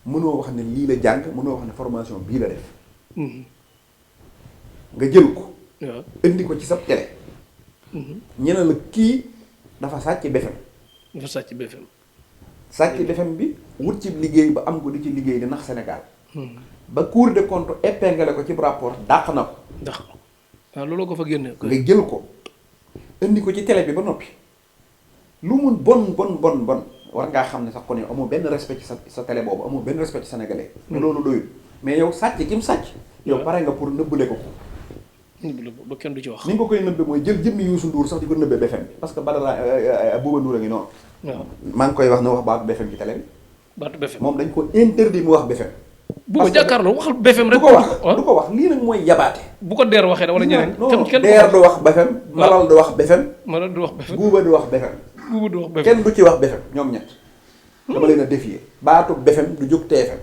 mënoo wax ne lii la jàng mënoo wax ne formation bii la def. nga jël ko. waaw indi ko ci sa télé. ñu ne la kii dafa sàcc BFM. dafa sàcc BFM. sàcc BFM bi wut ci liggéey ba am ko di ci liggéey di nax Sénégal. ba Cour des comptes épinglé ko ci rapport dàq na ko. ndax waaw looloo ko fa génne. nga jël ko indi ko ci télé bi ba noppi. lu mun bon war ngaa xam ne sax kon yow amoo benn respect ci sa télé boobu amoo benn respect ci sénégalais. te loolu doyul mais yow sàcc ki mu sàcc. yow pare nga pour nëbbale ko. nëbbale ko ba kenn du ci wax. ni nga ko koy nëbbe mooy jël jëmmi Youssou Ndour sax di ko nëbbee BFM bi parce que Badara Bouba Ndour a ngi noonu. waaw maa ngi koy wax na wax baatu BFM ci télé bi. baatu BFM moom dañ ko interdit mu wax BFM. bu ko jàkkaarloo waxal BFM rek. du ko wax lii nag mooy yabaate. bu ko deer waxee wala ñeneen. kenn deer du wax BFM. Malal du wax BFM. Malal du wax BFM. Bouba du wax BFM. Bouba du wax BFM kenn du ci wax BFM ñoom ñett. dama leen a défier baatu BFM du jóg TFM.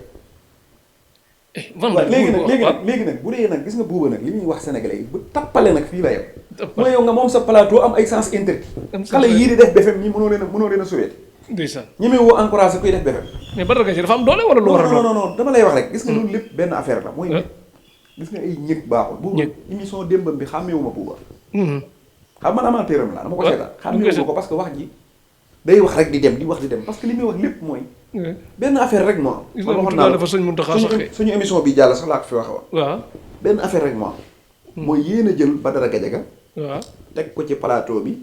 léegi nag bu dee nag gis nga Bouba nag li ñuy wax sénégalais yi bu tappale nag fii la yow. mooy yow nga moom sa plateau am ay sens interdit. xale yii di def BFM ñi mënoo leen a suweete. ndeysaan ñi may woo encouragé kuy def BFM. mais Badara Gadiaga dafa am doole wala lu war a doon. non dama lay wax rek gis nga loolu lépp benn affaire la mooy. gis nga ay ñëg baaxul. Bouba émission démbam bi xàmmeewuma Bouba. xam man amateuram la dama ko seetaan. xàmmeewuma ko parce que wax ji day wax rek di dem parce que li muy wax lépp mooy. benn affaire rek moo am. man waxoon naa dafa sëñ Mountakha sax suñu émission bi jàll sax laa ko fi waxee woon. waaw benn affaire rek moo am. mooy yéen a jël Badara Gadiaga. waaw teg ko ci plateau bi.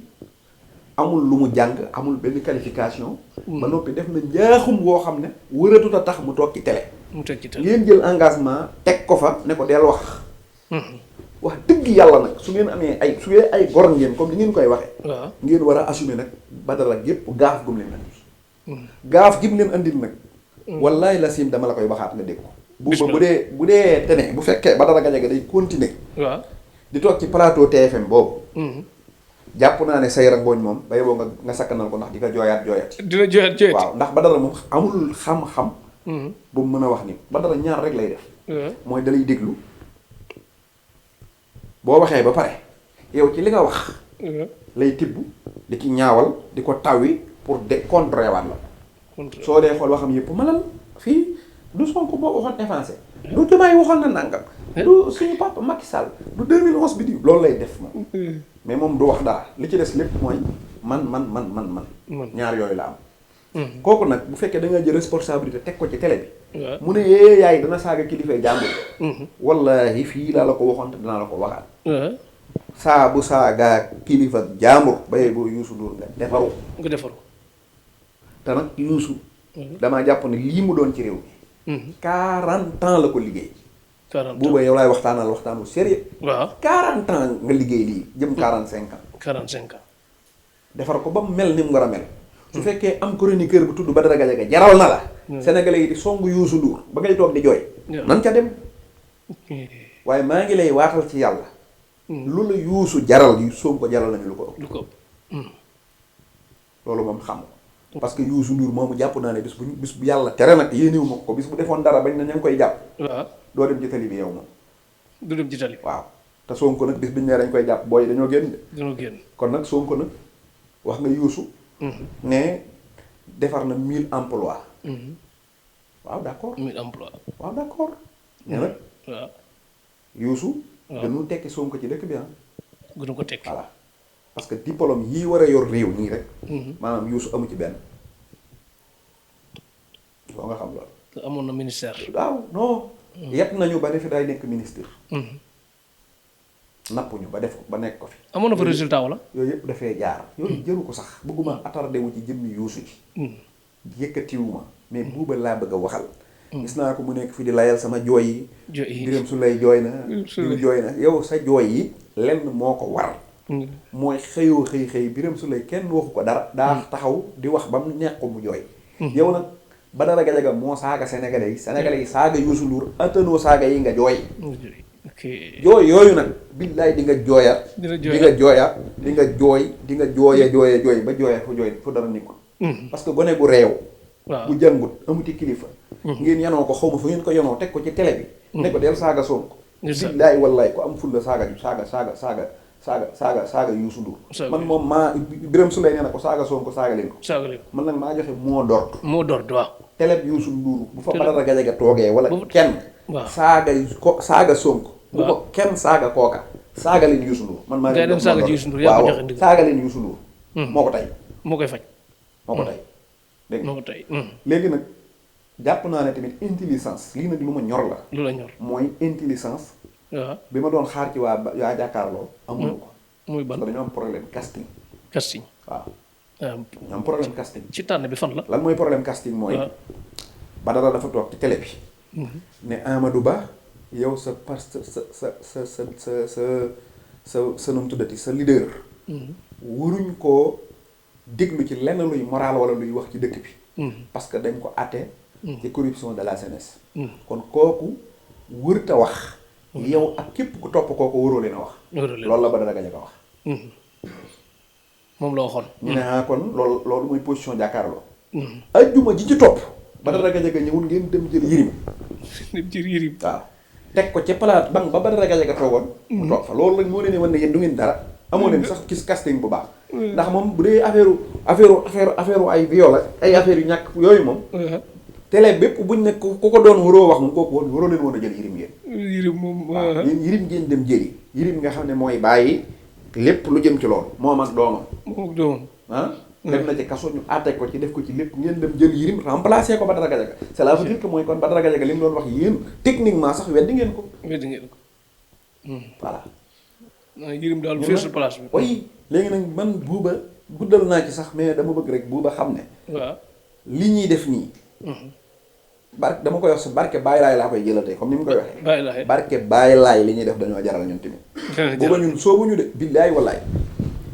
amul lu mu jàng amul benn qualification. ba noppi def na njaaxum woo xam ne. wëratut a tax mu toog ci télé. mu teg ci télé ngeen jël engagement teg ko fa ne ko del wax. wax dëgg yàlla nag su ngeen amee su ngeen ay gor ngeen comme li ngeen koy waxee. waaw ngeen war a assumer nag Badara gépp gaaf gum leen andi. gaaf gi mu leen andil nag. wallaay la sim dama la koy waxaat nga dégg ko. bu dee tene bu fekkee Badara Gadiaga day continuer. waaw di toog ci plateau TFM boobu. jàpp naa ne say rangooñ moom bay boo nga sakkanal ko ndax di ko jooyaat. dina jooyaat waaw ndax Badara moom amul xam-xam. bu mu mën a wax ni Badara ñaar rek lay def. mooy dalay déglu. boo waxee ba pare yow ci li nga wax. lay tibb di ci ñaawal di ko tawwi pour contrer waat la soo dee xool waxam yëpp malal fii du Sonko boo waxoon avancé du Diomaye waxoon na nangam du suñu papa Macky Sall du 2011 bi di loolu lay def moom mais moom du wax dara li ci des lépp mooy man ñaar yooyu la am kooku nag bu fekkee da nga jël responsabilité teg ko ci télé bi mu ne yaay dana saaga kilifay jàmbur wallahi fii laa la ko waxoon te dinaa la ko waxaat saa bu saaga kilifa jàmbur bayee boo Youssou Ndour nga defaru te nag Youssou damaa jàpp ne lii mu doon ci réew mi 40 ans la ko liggéey booba yow laay waxtaan bu sérieux waaw 40 ans nga liggéey lii jëm 45 ans defar ko ba mu mel ni mu war a mel su fekkee am chroniqueur bu tudd Badara Gadiaga jaral na la sénégalais yi di songu Youssou Ndour ba ngay toog di jooy nan ca dem waaye maa ngi lay waatal ci yàlla lu la Youssou jaral yu Sonko jaral nañu lu ko ëpp loolu moom xam parce que Youssou Ndour moomu jàpp naa ne bis bu yàlla tere nag yéenewu ma ko bis bu defoon dara bañ na ña ngi koy jàpp doo dem ci tali bi yow moom du dem ci tali waaw te Sonko nag bis biñ ne dañ koy jàpp booy dañoo génn kon nag Sonko nag wax nga Youssou ne defar na 1000 emplois waaw d'accord 1000 emplois waaw d'accord mais nag waaw Youssou gënul tekki Sonko ci dëkk bi gënu ko tekki voilà parce que diplôme yii war a yor réew nii rek maanaam Youssou amu ci benn boo nga xam loolu te amoon na ministère waaw non yet nañu ba defi day nekk ministre nappuñu ba def ko ba nekk ko fi amoon na fa résultat wala yooyu yëpp dafay jaar yooyu jëru ko sax bëgguma attardé wu ci jëmmi Youssou ji yëkkatiwuma mais buuba laa bëgg a waxal gis naa ko mu nekk fi di layal sama jooy yi Birame Souleye jooy na diw jooy na yow sa jooy yi lenn moo ko war mooy xëyoo xëy Birame Souleye kenn waxu ko dara daa taxaw di wax ba mu neex ko mu jooy yow nag Badara Gadiaga moo saaga sénégalais yi saaga Youssou Ndour attanoo saaga yi nga jooy jooy yooyu nag billaay di nga jooyaat di nga jooyaat di nga jooy di nga jooye ba jooyaat fu dara ni ko parce que gone gu réew bu jàngut amuti kilifa ngeen yanoo ko xaw ma fu ngeen ko yanoo teg ko ci télé bi ne ko del saaga Sonko billaay wallaay ko am fulla saaga Youssou Ndour man moom maa Birame Souleye nee na ko saaga Sonko saaga leen ko man nag maa joxe mot d'ordre waaw télé bi Youssou Ndour bu fa Badara Gadiaga toogee wala kenn saaga Sonko bu ko kenn saaga kooka saaga leen Youssou Ndour man maa dem saaga Youssou Ndour yaa ko joxe ndigal saaga leen Youssou Ndour moo ko tey moo koy faj moo ko tey dégg moo ko tey léegi nag jàpp naa ne tamit intelligence lii nag lu ma ñor la lu la ñor mooy intelligence waaw bi ma doon xaar ci waa jàkkaarloo amuñu ko muy ban dañoo am problème casting waaw ñu am problème casting ci tànn bi fan la lan mooy problème casting mooy Badara dafa toog ci télé bi ne Amadou Ba yow sa sa nu mu tuddati sa leader waruñ koo déglu ci lenn luy moral wala luy wax ci dëkk bi parce que dañ ko àtte ci corruption de la jeunesse kon kooku wërta wax yow ak képp ku topp kooku waroo leen a wax loolu la Badara Gadiaga wax moom la waxoon ñu ne kon loolu mooy position jàkkaarloo ajjuma ji ci topp Badara Gadiaga ñëwul ngeen dem jël yirim waaw teg ko ca palaat bang ba Badara Gadiaga toogoon mu toog fa loolu lañ moo leen wan ne yéen du ngeen dara amoo leen sax gis casting bu baax ndax moom bu dee affaire ay viol ay affaire yu ñàkk yooyu moom télé bépp buñ ne ku ko doon waroo wax moom kooku woon waroo leen woon a jël yirim yirim moom waaw yéen yirim ngeen dem jëli yirim nga xam ne mooy bàyyi lépp lu jëm ci loolu moom ak doomam def na ci kaso ñu àtte ko ci def ko ci lépp ngeen dem jël yirim remplacer ko Badara Gadiaga cela veut dire que mooy kon Badara Gadiaga li mu doon wax yéen techniquement sax weddi ngeen ko voilà yirim daal feesul place bi oui léegi nag man buuba guddal naa ci sax mais dama bëgg rek buuba xam ne waaw li ñuy def nii dama koy wax sa barke Baye Laay laa koy jëlatee comme ni mu koy waxee barke Baye Laay li ñuy def dañoo jaral ñun tamit buuba ñun soobuñu de billaay wallaay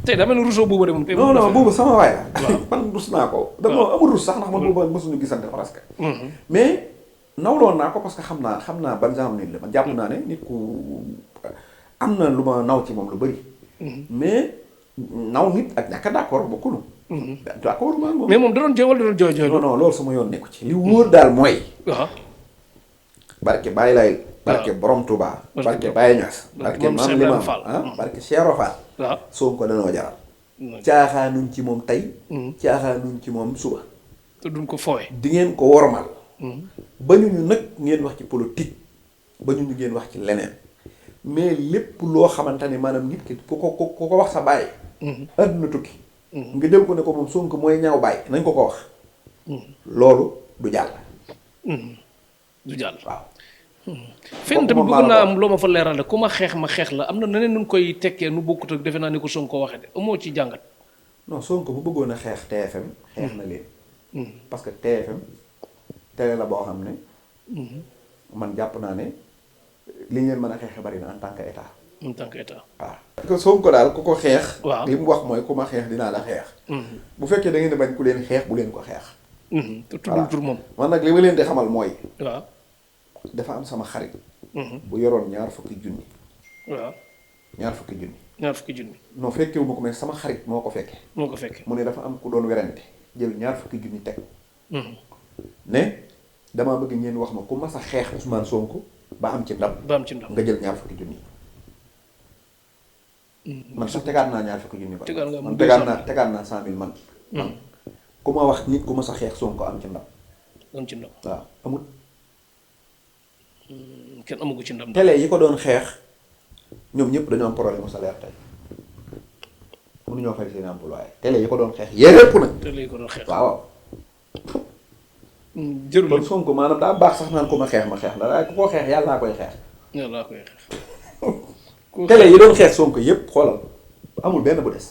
tey dama ne Rousseau buuba de moom non buuba sama waay la man rus naa ko dama amul rus sax ndax man buuba mësuñu gisante presque mais nawloon naa ko parce que xam naa ban genre nit la man jàpp naa ne nit ku am na lu ma naw ci moom lu bëri mais naw nit ak ñàkk d'accord bokkul d'accord moom mais moom da doon jooy wala da doon jooy non loolu sama yoon nekku ci li wóor daal mooy waaw barke Baye Laay barke Borom Touba barke Baye Niass barke Mame Limamou Fall barke Cheikh Fall waaw Sonko danoo jaral caaxaanuñ ci moom tey. caaxaanuñ ci moom suba. te duñ ko foowe. di ngeen ko wormal. bañuñu nag ngeen wax ci politique bañuñu ngeen wax ci leneen mais lépp loo xamante ne maanaam nit ki ku ko wax sa baay. àdduna tukki. nga dem ko ne ko moom Sonko mooy ñaaw baay nañ ko wax. loolu du jàll. du jàll waaw. fenn tamit bëgg naa am loo ma fa leerale ku ma xeex la am na neneen nu koy tekkee nu bokkut ak defe naa ni ko Sonko waxee de amoo ci jàngat. non Sonko bu bëggoon a xeex TFM xeex na leen. parce que TFM télé la boo xam ne. man jàpp naa ne li ngeen mën a xeexe bari na en tant que état. en tant que état. waaw parce que Sonko daal ku ko xeex. waaw li mu wax mooy ku ma xeex dinaa la xeex. bu fekkee da ngeen di bañ ku leen xeex bu leen ko xeex. te tuddul tur moom. man nag li ma leen di xamal mooy. waaw. dafa am sama xarit. bu yoroon ñaar fukki junni. waaw. ñaar fukki junni. ñaar fukki junni. non fekkewu ma ko mais sama xarit moo ko fekkee. moo ko fekkee mu ne dafa am ku doon werante jël ñaar fukki junni teg. ne damaa bëgg ngeen wax ma ku mas a xeex Ousmane Sonko ba am ci ndam. ba am ci ndam nga jël ñaar fukki junni. man sax tegaat naa ñaar fukki junni. tegaat naa 100 000 man. ku ma wax nit ku mas a xeex Sonko am ci ndam. am ci ndam waaw amul. kenn amagu ci ndam. télé yi ko doon xeex ñoom ñëpp dañoo am problème mu salaire tey mënuñoo fay seen employé télé yi ko doon xeex yépp nag. télé yi ko doon xeex waaw. jërul kon Sonko maanaam daa baax sax naan ko ma xeex la waaye ku ko xeex yàlla naa koy xeex. yàlla naa koy xeex. télé yi doon xeex Sonko yëpp xoolal amul benn bu des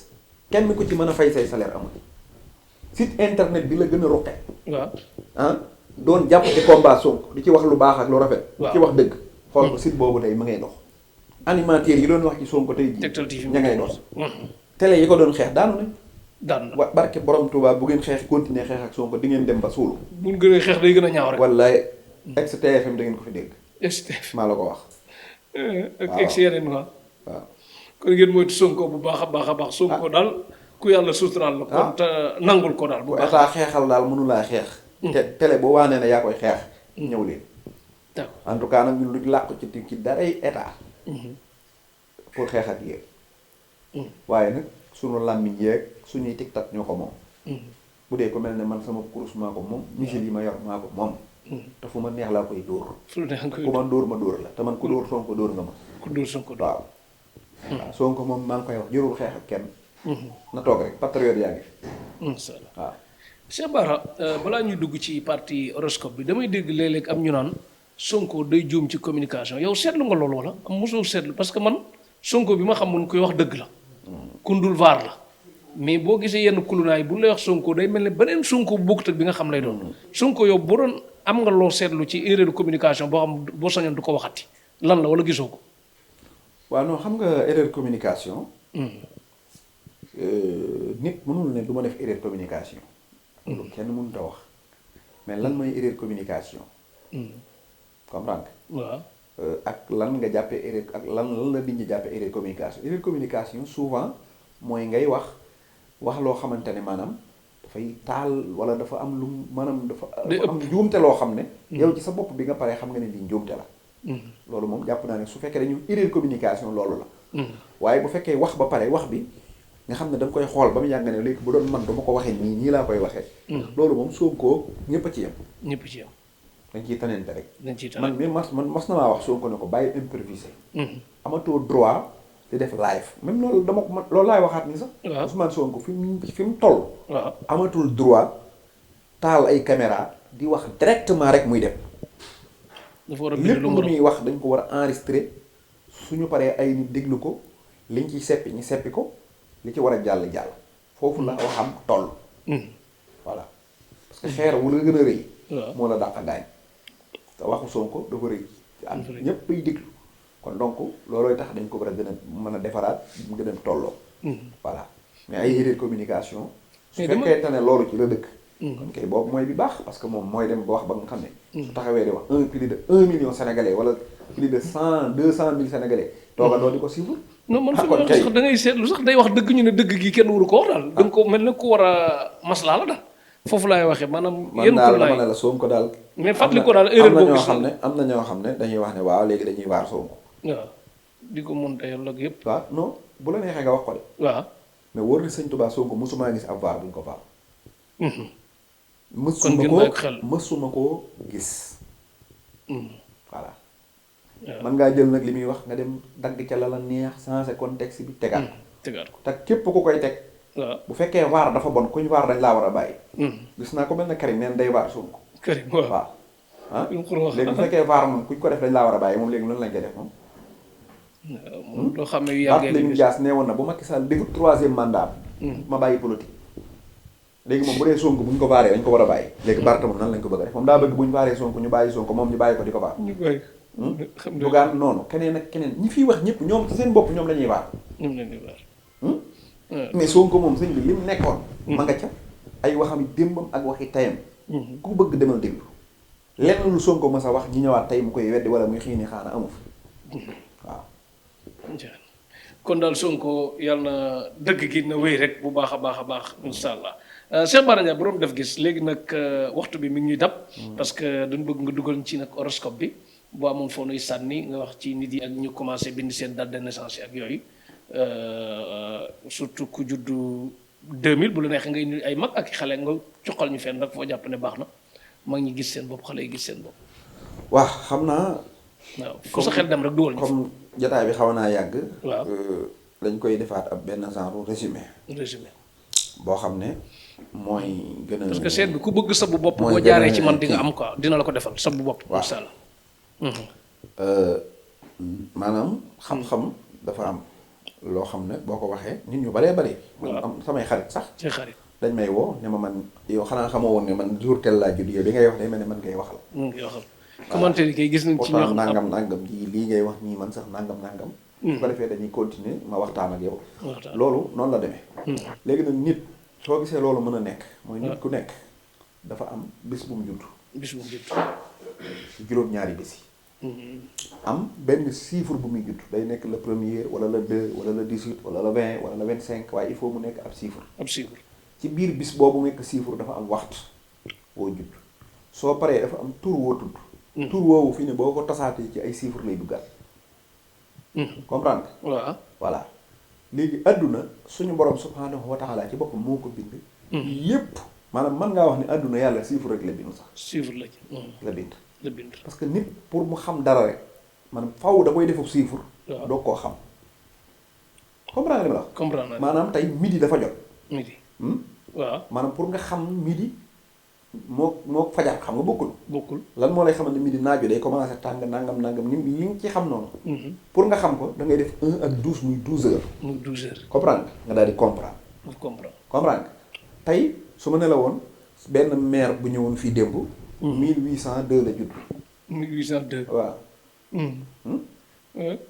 kenn ku ci mën a fay say salaire amul site internet bi la gën a roqe. waaw doon jàpp ci combat Sonko di ci wax lu baax ak lu rafet. waaw di ci wax dëgg. xool ko site boobu tey mu ngay dox. animateurs yi doon wax ci Sonko tey jii. Tektal TV ña ngay dox. télé yi ko doon xeex daanu nañ. daan na barke borom Touba bu ngeen xeex continuer xeex ak Sonko di ngeen dem ba suulu. buñ gën a xeex day gën a ñaaw rek. wallaay ex TFM da ngeen ko fi dégg. STF maa la ko wax. ak ex yeneen quoi. waaw kon ngeen moytu Sonko bu baax a baax. Sonko daal ku yàlla suturaal la. kon te nangul ko daal bu baax. état xeexal daal mënulaa xeex. te télé boo waanee ne yaa koy xeex. ñëw leen. d'accord en tout cas nag ñun luñ làqu ci daray état. pour xeex ak yéen. waaye nag sunu làmmiñ yeeg suñuy tiktak ñoo ko moom. bu dee ko mel ne man sama kurus maa ko moom misil yi ma yor maa ko moom. te fu ma neex laa koy dóor. fu la neex koy ku ma dóor ma dóor la te man ku dóor Sonko dóor nga ma. ku dóor Sonko waaw. waaw Sonko moom maa ngi koy wax jërul xeex ak kenn. na toog rek patriote yaa ngi fi. incha allah waaw. Cheikh Bara balaa ñuy dugg ci parti horoscope bi damay dégg léeg-léeg am ñu naan Sonko day juum ci communication yow seetlu nga loolu wala am mosoo seetlu parce que man Sonko bi ma xam mun koy wax dëgg la. kundul vaar la mais boo gisee yenn kulunaay bu lay wax Sonko day mel ne beneen Sonko bu bokkut ak bi nga xam lay doon. Sonko yow boo doon am nga loo seetlu ci erreur de communication boo xam boo sañoon du ko waxati lan la wala gisoo ko. waaw non xam nga erreur communication. nit mënul ne du ma def erreur communication. loolu kenn mënut a wax mais lan mooy erreur communication. comprendre waaw. ak lan nga jàppee erreur ak lan la nit ñi jàppee erreur communication erreur communication souvent mooy ngay wax loo xamante ne maanaam dafay taal wala dafa am lu maanaam dafa am njuumte loo xam ne. yow ci sa bopp bi nga paree xam nga ne lii njuumte la. loolu moom jàpp naa ne su fekkee dañu erreur communication loolu la. waaye bu fekkee wax ba pare wax bi. nga xam ne da nga koy xool ba mu yàgg ne léegi bu doon man dama ko waxee nii laa koy waxee. loolu moom Sonko ñëpp a ci yem. ñëpp ci yem. dañ ciy tanente rek. dañ ciy tanente man mas na maa wax Sonko ne ko bàyyi improvisé. amatoo droit di def live même loolu dama ko loolu laay waxaat ni sax. waaw Ousmane Sonko fi mu toll. waaw amatul droit taal ay caméra di wax directement rek muy dem. dafa war a lépp lu muy wax dañ ko war a enregistrer suñu paree ay nit déglu ko liñ ciy seppi ñu seppi ko. li ci war a jàll foofu la waxam toll. voilà parce que xeer wu la gën a rëy. moo la dàq gaañ. te waxu Sonko dafa rëy. ci am ñëpp ay déglu. kon donc loolooy tax dañ ko war a gën a mën a defaraat mu gën a tolloo. voilà mais ay erreur communication. su fekkee ne loolu ci la dëkk. kon kay boobu mooy bi baax parce que moom mooy dem ba wax ba nga xam ne. su taxawee di wax plus de 1 million sénégalais wala plus de 200 000 sénégalais. toogandoo di ko suivre. non man fi ma wax sax da ngay seetlu sax day wax dëgg ñu ne dëgg gi kenn waru ko wax daal. da nga ko mel ne ku war a maslaa la daal. foofu laay waxee maanaam. yéen daal dama ne la Sonko daal. mais fàttali ko daal erreur boobu am na ñoo xam ne dañuy wax ne waaw léegi dañuy waar Sonko. waaw di ko monté yàlla ak yëpp. waaw non bu la neexee nga wax ko de. waaw mais wóor na sëñ Tuubaa Sonko mësumaa gis ab vaar buñ ko vaar. kon ngeen bàyyi ko xel mësuma koo gis. voilà. waaw man ngaa jël nag li muy wax nga dem dagg ca la la neex changer contexte bi tegaat ko. tegaat ko te képp ku koy teg. waaw bu fekkee vaar dafa bon kuñ vaar dañ laa war a bàyyi. gis naa ko mel ne Karim neen day vaar Sonko. Karim waaw waaw. ah lu mu ko wax léegi bu fekkee vaar moom kuñ ko def dañ laa war a bàyyi moom léegi loolu lañ koy def moom. moom loo xam ne yu yàggee Barthélémy Dias nee woon na bu Macky Sall defut 3e mandat. ma bàyyi politique. léegi moom bu dee Sonko bu ñu ko vaaree dañ ko war a bàyyi. léegi Barth moom nan lañ ko bëgg a def moom daa bëgg bu ñu vaaree Sonko ñu bàyyi Sonko moom ñu bàyyi ko di ko vaar. ñu bàyyi xam nga Bougane noonu keneen ak keneen ñi fiy wax ñëpp ñoom ci seen bopp ñoom la ñuy vaar. ñoom la ñuy vaar. mais Sonko moom sëñ bi li mu nekkoon. ma nga ca ay waxami démbam ak waxi tayam. ku bëgg demal déglu. lenn lu Sonko mës a wax ñi ñëwaat tey mu koy weddi wala muy xiini xaana amu fi waaw. kon daal Sonko yàlla na dëgg gi na wéy rek bu baax a baax a baax incha allah Cheikh Bara Ndiaye borom def gis léegi nag waxtu bi mi ngi ñuy dab. parce que dañ bëgg nga dugal ci nag horoscope bi boo amoon foo nuy sànni nga wax ci nit yi ak ñu commencé bind seen date de naissance ak yooyu surtout ku juddu 2000 bu la neexee nga indi ay mag ak xale nga cuqal ñu fenn rek foo jàpp ne baax na mag ñi gis seen bopp xale yi gis seen bopp. waaw xam naa. waaw fu sa xel dem rek dugal ñu. comme jotaay bi xaw naa yàgg. waaw dañ koy defaat ab benn genre résumé. boo xam ne mooy gën a. parce que seet bi ku bëgg sabu bopp. mooy boo jaaree ci man di nga am quoi dina la ko defal sabu bopp. waaw incha allah. maanaam xam-xam dafa am loo xam ne boo ko waxee nit ñu baree bari. man am samay xarit sax. ci xarit. dañ may woo ne ma man yow xanaa xamoo woon ne man jour tel laa judd yow bi ngay wax day mel ne man ngay waxal. yoo xam commentaire yi kay gis nañ ci ñoo xam nangam nangam ji lii ngay wax nii man sax nangam nangam. su ko defee dañuy continuer ma waxtaan ak yow. loolu noonu la demee. léegi nag nit soo gisee loolu mën a nekk. mooy nit ku nekk dafa am bis bu mu judd. bis bu mu judd. juróom-ñaari bis yi. am benn chiffre bu muy judd day nekk le premier wala le 2 wala le 18 wala le 20 wala le 25 waaye il faut mu nekk ab chiffre. ab chiffre. ci biir bis boobu nekk chiffre dafa am waxtu woo judd soo paree dafa am tur woo tudd. tur woowu fi ne boo ko tasaatee ci ay chiffre lay duggaat. comprendre nga. waaw voilà léegi àdduna suñu borom subhaanahu wa taala ci boppam moo ko bind. yépp maanaam mën ngaa wax ne àdduna yàlla chiffre rek la bind sax. chiffre la ci. la bind. la bind. parce que nit pour mu xam dara rek maanaam faw da koy defu chiffre. waaw doo koo xam. comprendre nga li ma la wax. comprendre naa maanaam tey midi dafa jot. midi. waaw maanaam pour nga xam midi moo fajar xam nga bokkul. bokkul. lan moo lay xamante midi naaju day commencé tàng nangam ni li nga ci xam noonu. pour nga xam ko da ngay def 1 ak 12 muy 12 heures. muy 12 heures. comprendre nga daal di comprendre. comprendre. comprendre nga tey su ma ne la woon benn maire bu ñëwoon fii démb. 1802 la judd. 1802. waaw.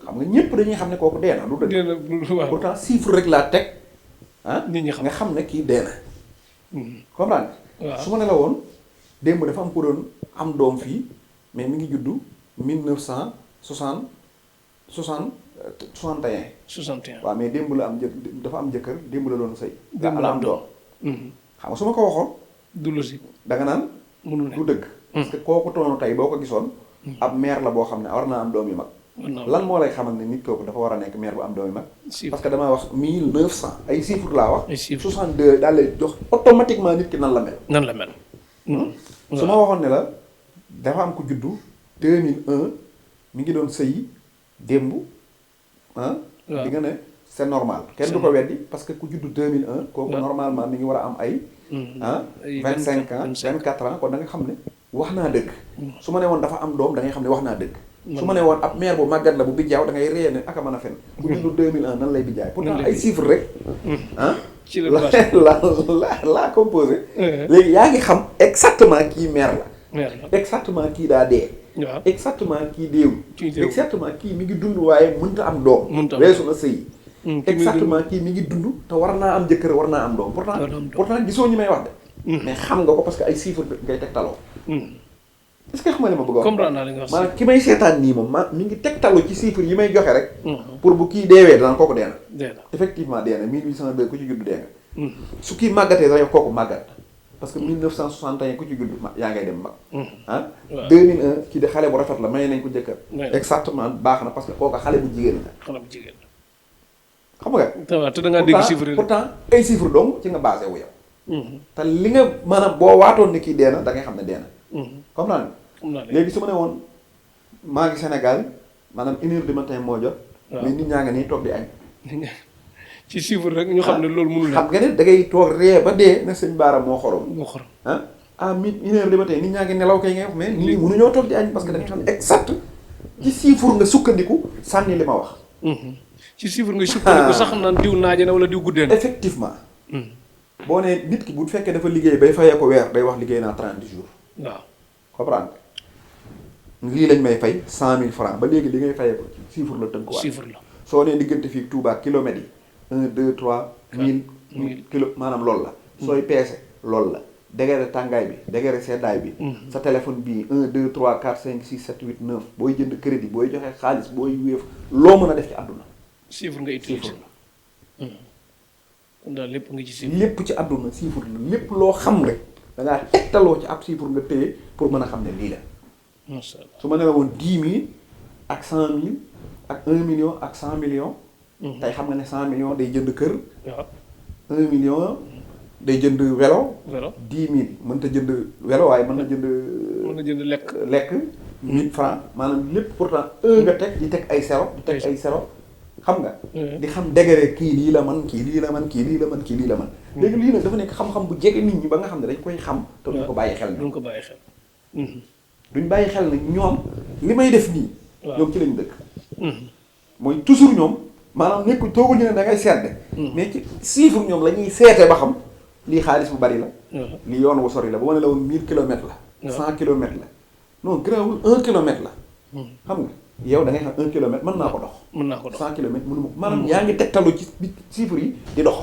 xam nga ñëpp dañuy xam ne kooku dee na du dëgg. dee na waaw. pourtant chiffre rek laa teg ah. nit ñi xam nga xam ne kii dee na. comprendre nga. waaw su ma ne la woon démb dafa am ko doon am doom fii mais mi ngi juddu 1960 61. 61. waaw mais démb la am dafa am jëkkër démb la doon sëy. démb la am doom. xam nga su ma ko waxoon. du logique. da nga naan. mënul ne du dëgg. parce que kooku toonu tey boo ko gisoon. ab maire la boo xam ne war naa am doom yu mag. lan moo lay xamal ne nit kooku dafa war a nekk maire bu am doom yu mag. parce que damaa wax 1900 ay chiffres laa wax. ay chiffres 62 daal lay jox automatiquement nit ki nan la mel. nan la mel. su ma waxoon ne la dafa am ku juddu 2001 mi ngi doon sëyi démb ah. di nga ne c'est normal. kenn du ko weddi parce que ku juddu 2001. kooku normalement mi ngi war a am ay. 25 ans 24 ans kon da nga xam ne wax naa dëgg. su ma ne woon dafa am doom da ngay xam ne wax naa dëgg. su ma ne woon ab maire bu màggat la bu bijjaaw da ngay ree ne aka mën a fen bu juddu 2001 nan lay bijjaay pourtant ay chiffres rek ah ci la composé léegi yaa ngi xam exactement kii maire la exactement kii daa dee waaw exactement kii déewu exactement kii mi ngi dund waaye mënta am doom weesu na sëy exactement kii mi ngi dund te war naa am jëkkër war naa am doom pourtant gisoo ñi may wax de mais xam nga ko parce que ay chiffres ngay tegtaloo est-ce que xam nga li ma bëgg a wax comprendre naa li nga wax maanaam ki may seetaan nii moom mi ngi tegtalu ci chiffres yi may joxe rek pour bu kii deewee danaan kooku dee na effectivement dee na 1802 ku ci judd dee nga su kii màggatee sax yow kooku màggat parce que 1961 ku ci judd yaa ngay dem mag ah 2001 kii de xale bu rafet la may nañ ko jëkkër exactement baax na parce que kooku xale bu jigéen la xale bu jigéen xam nga. te da ngaa dégg chiffre yi pourtant ay chiffre dong ci nga basé wu yow. te li nga maanaam boo waatoon ni kii dee na da ngay xam ne dee na. comme naa léegi su ma ne woon maa ngi Sénégal maanaam 1h du matin moo jot. mais nit ñaa ngi nii toog di añ. ci chiffre rek ñu xam ne loolu mënul xam nga ne da ngay toog ree ba dee na sëñ Baara moo xorom. moo xorom ah mi 1h du matin nit ñaa ngi nelaw kay ngay wax mais nit ñi mënuñoo toog di añ parce que da nga xam ne exact ci chiffre nga sukkandiku sànni li ma wax. ci chiffre nga sukkandiku sax naan diw naaje na wala diw guddee na. effectivement. boo nee nit ki bu fekkee dafa liggéey bay fayee ko weer day wax liggéey naa 30 jours. waaw comprendre lii lañ may fay 100 000 francs ba léegi li ngay fayee ko chiffre la tënkuwaat. chiffre la soo nee diggante fii Touba kilomètres yi 1 2 3 1000 kilo maanaam loolu la. sooy peese loolu la. degré tàngaay bi degré seddaay bi. sa téléphone bii 1 2 3 4 5 6 7 8 9 booy jënd crédit booy joxe xaalis booy wéef loo mën a def ci àdduna. chiffre nga utilisé kon daal lépp nga ci chiffre. lépp ci àdduna chiffre la lépp loo xam rek da ngaa tegtaloo ci ab chiffre nga téye pour mën a xam ne lii la. macha allah su ma ne la woon 10 000 ak 100 000 ak 1 million ak 100 millions. tey xam nga ne 100 millions day jënd kër. waaw 1 million. day jënd vélo. vélo 10 000 mënta jënd vélo waaye mën na jënd. mën na jënd lekk. 1000 francs maanaam lépp pourtant nga teg di teg ay zéro di teg ay zéro xam nga. di xam degré kii lii la man kii lii la man kii lii la man kii lii la man. léegi lii nag dafa nekk xam-xam bu jege nit ñi ba nga xam ne dañ koy xam. te duñ ko bàyyi xel. duñ ko bàyyi xel. duñ bàyyi xel nag ñoom li may def nii. waaw ñoom ci lañ dëkk. mooy toujours ñoom maanaam nekkul toogu ñu ne da ngay seet de. mais ci chiffre ñoom la ñuy seete ba xam. lii xaalis bu bari la. lii yoon wu sori la bu ma ne la woon 1000 kilomètres la. 100 kilomètres la non grawul 1 kilomètre la. xam nga yow da ngay xam 1 kilomètre mën naa ko dox. mën naa ko dox 100 kilomètres mënu ma ko maanaam yaa ngi tegtalu ci chiffres yi di dox.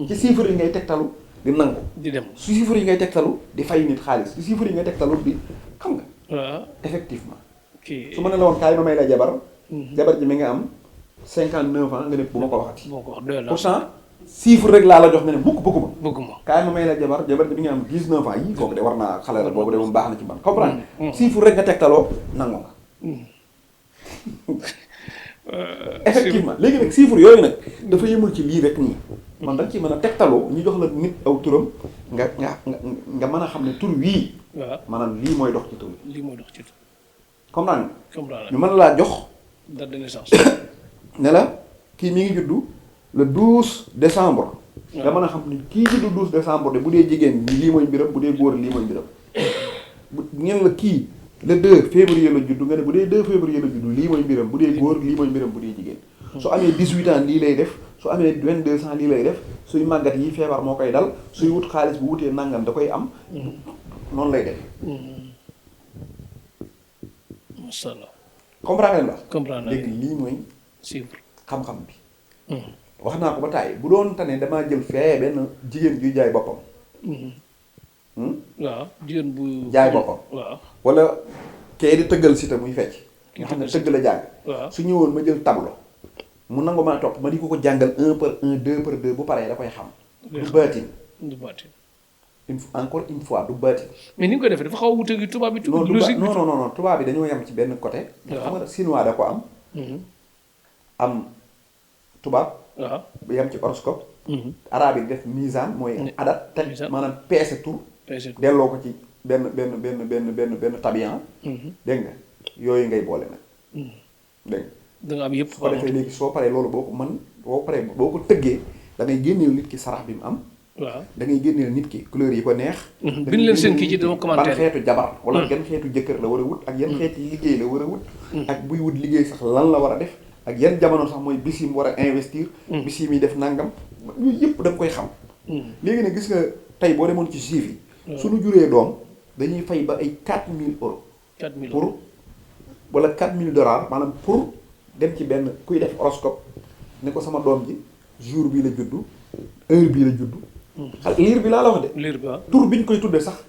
ci chiffres yi ngay tegtalu di nangu. di dem chiffres yi ngay tegtalu di fay nit xaalis ci chiffres yi ngay tegtalu di xam nga. waaw effectivement. kii su ma ne la woon kaay ma may la jabar. jabar ji mi nga am 59 ans nga ne bu ma ko waxati. boo ko wax doy la pourtant. chiffre rek laa la jox nga ne mukk bëgguma. bëgguma kaay ma may la jabar jabar bi nga am 19 ans yii kooku de war naa xale la boobu de moom baax na ci man comprendre chiffre rek nga tegtaloo nangu nga. effectivement léegi nag chiffre yooyu nag dafa yemul ci lii rek nii man da nga ciy mën a tegtaloo ñu jox la nit aw turam nga mën a xam ne tur wii. waaw maanaam lii mooy dox ci tur lii mooy dox ci tur. comprendre comprendre ñu mën laa jox. date de naissance. ne la kii mi ngi juddu. le 12 décembre. nga mën a xam ni kii juddu 12 décembre de bu dee jigéen lii mooy mbiram bu dee góor lii mooy mbiram bu ngeen la kii le 2 février la juddu nga ne bu dee 2 février la juddu lii mooy mbiram bu dee góor lii mooy mbiram bu dee jigéen. su amee 18 ans lii lay def su amee 22 ans lii lay def suy màggat yi feebar moo koy dal suy wut xaalis bu wutee nangam da koy am. noonu lay def. macha allah. comprendre nga. comprendre léegi lii mooy. chiffre xam-xam bi. wax naa ko ba tàyyi bu doon tane damaa jël fee benn jigéen juy jaay boppam. waaw jigéen bu. jaay boppam. waaw wala kee di tëggal si te muy fecc. nga xam ne tëgg la jàng. waaw su ñëwoon ma jël tableau. mu nangu maa topp ma di ko jàngal 1 par 1 2 par 2 bu paree da koy xam. du baatin. du baatin. encore une fois du baatin. mais ni nga koy defee dafa xaw a wuute gi tubaab bi. non logique bi non non tubaab bi dañoo yem ci benn côté. xam nga chinois da ko am. am tubaab. waaw bu yem ci horoscope. arabe yi def misaan mooy adat teg maanaam peese tur. delloo ko ci benn tabian. dégg nga yooyu ngay boole nag. dégg nga. da nga am yëpp. su ko defee léegi soo paree loolu boo ko mën boo ko tëggee da ngay génneel nit ki sarax bi mu am. waaw da ngay génneel nit ki couleur yi ko neex. bind leen seen kii ci dama commentaire ban xeetu jabar wala gan xeetu jëkkër la war a wut ak yan xeeti liggéey la war a wut. ak buy wut liggéey sax lan la war a def. ak yan jamono sax mooy bis yi mu war a investir. bis yi muy def nangam yooyu yëpp da nga koy xam. léegi nag gis nga tey boo demoon ci chiffre yi. suñu juree doom dañuy fay ba ay 4000 euros. 4000 pour wala 4000 dollars maanaam pour dem ci benn kuy def horoscope ne ko sama doom ji jour bii la juddu heure bii la juddu. xal liir bi laa la wax de. liir bi waaw tur bi ñu koy tuddee sax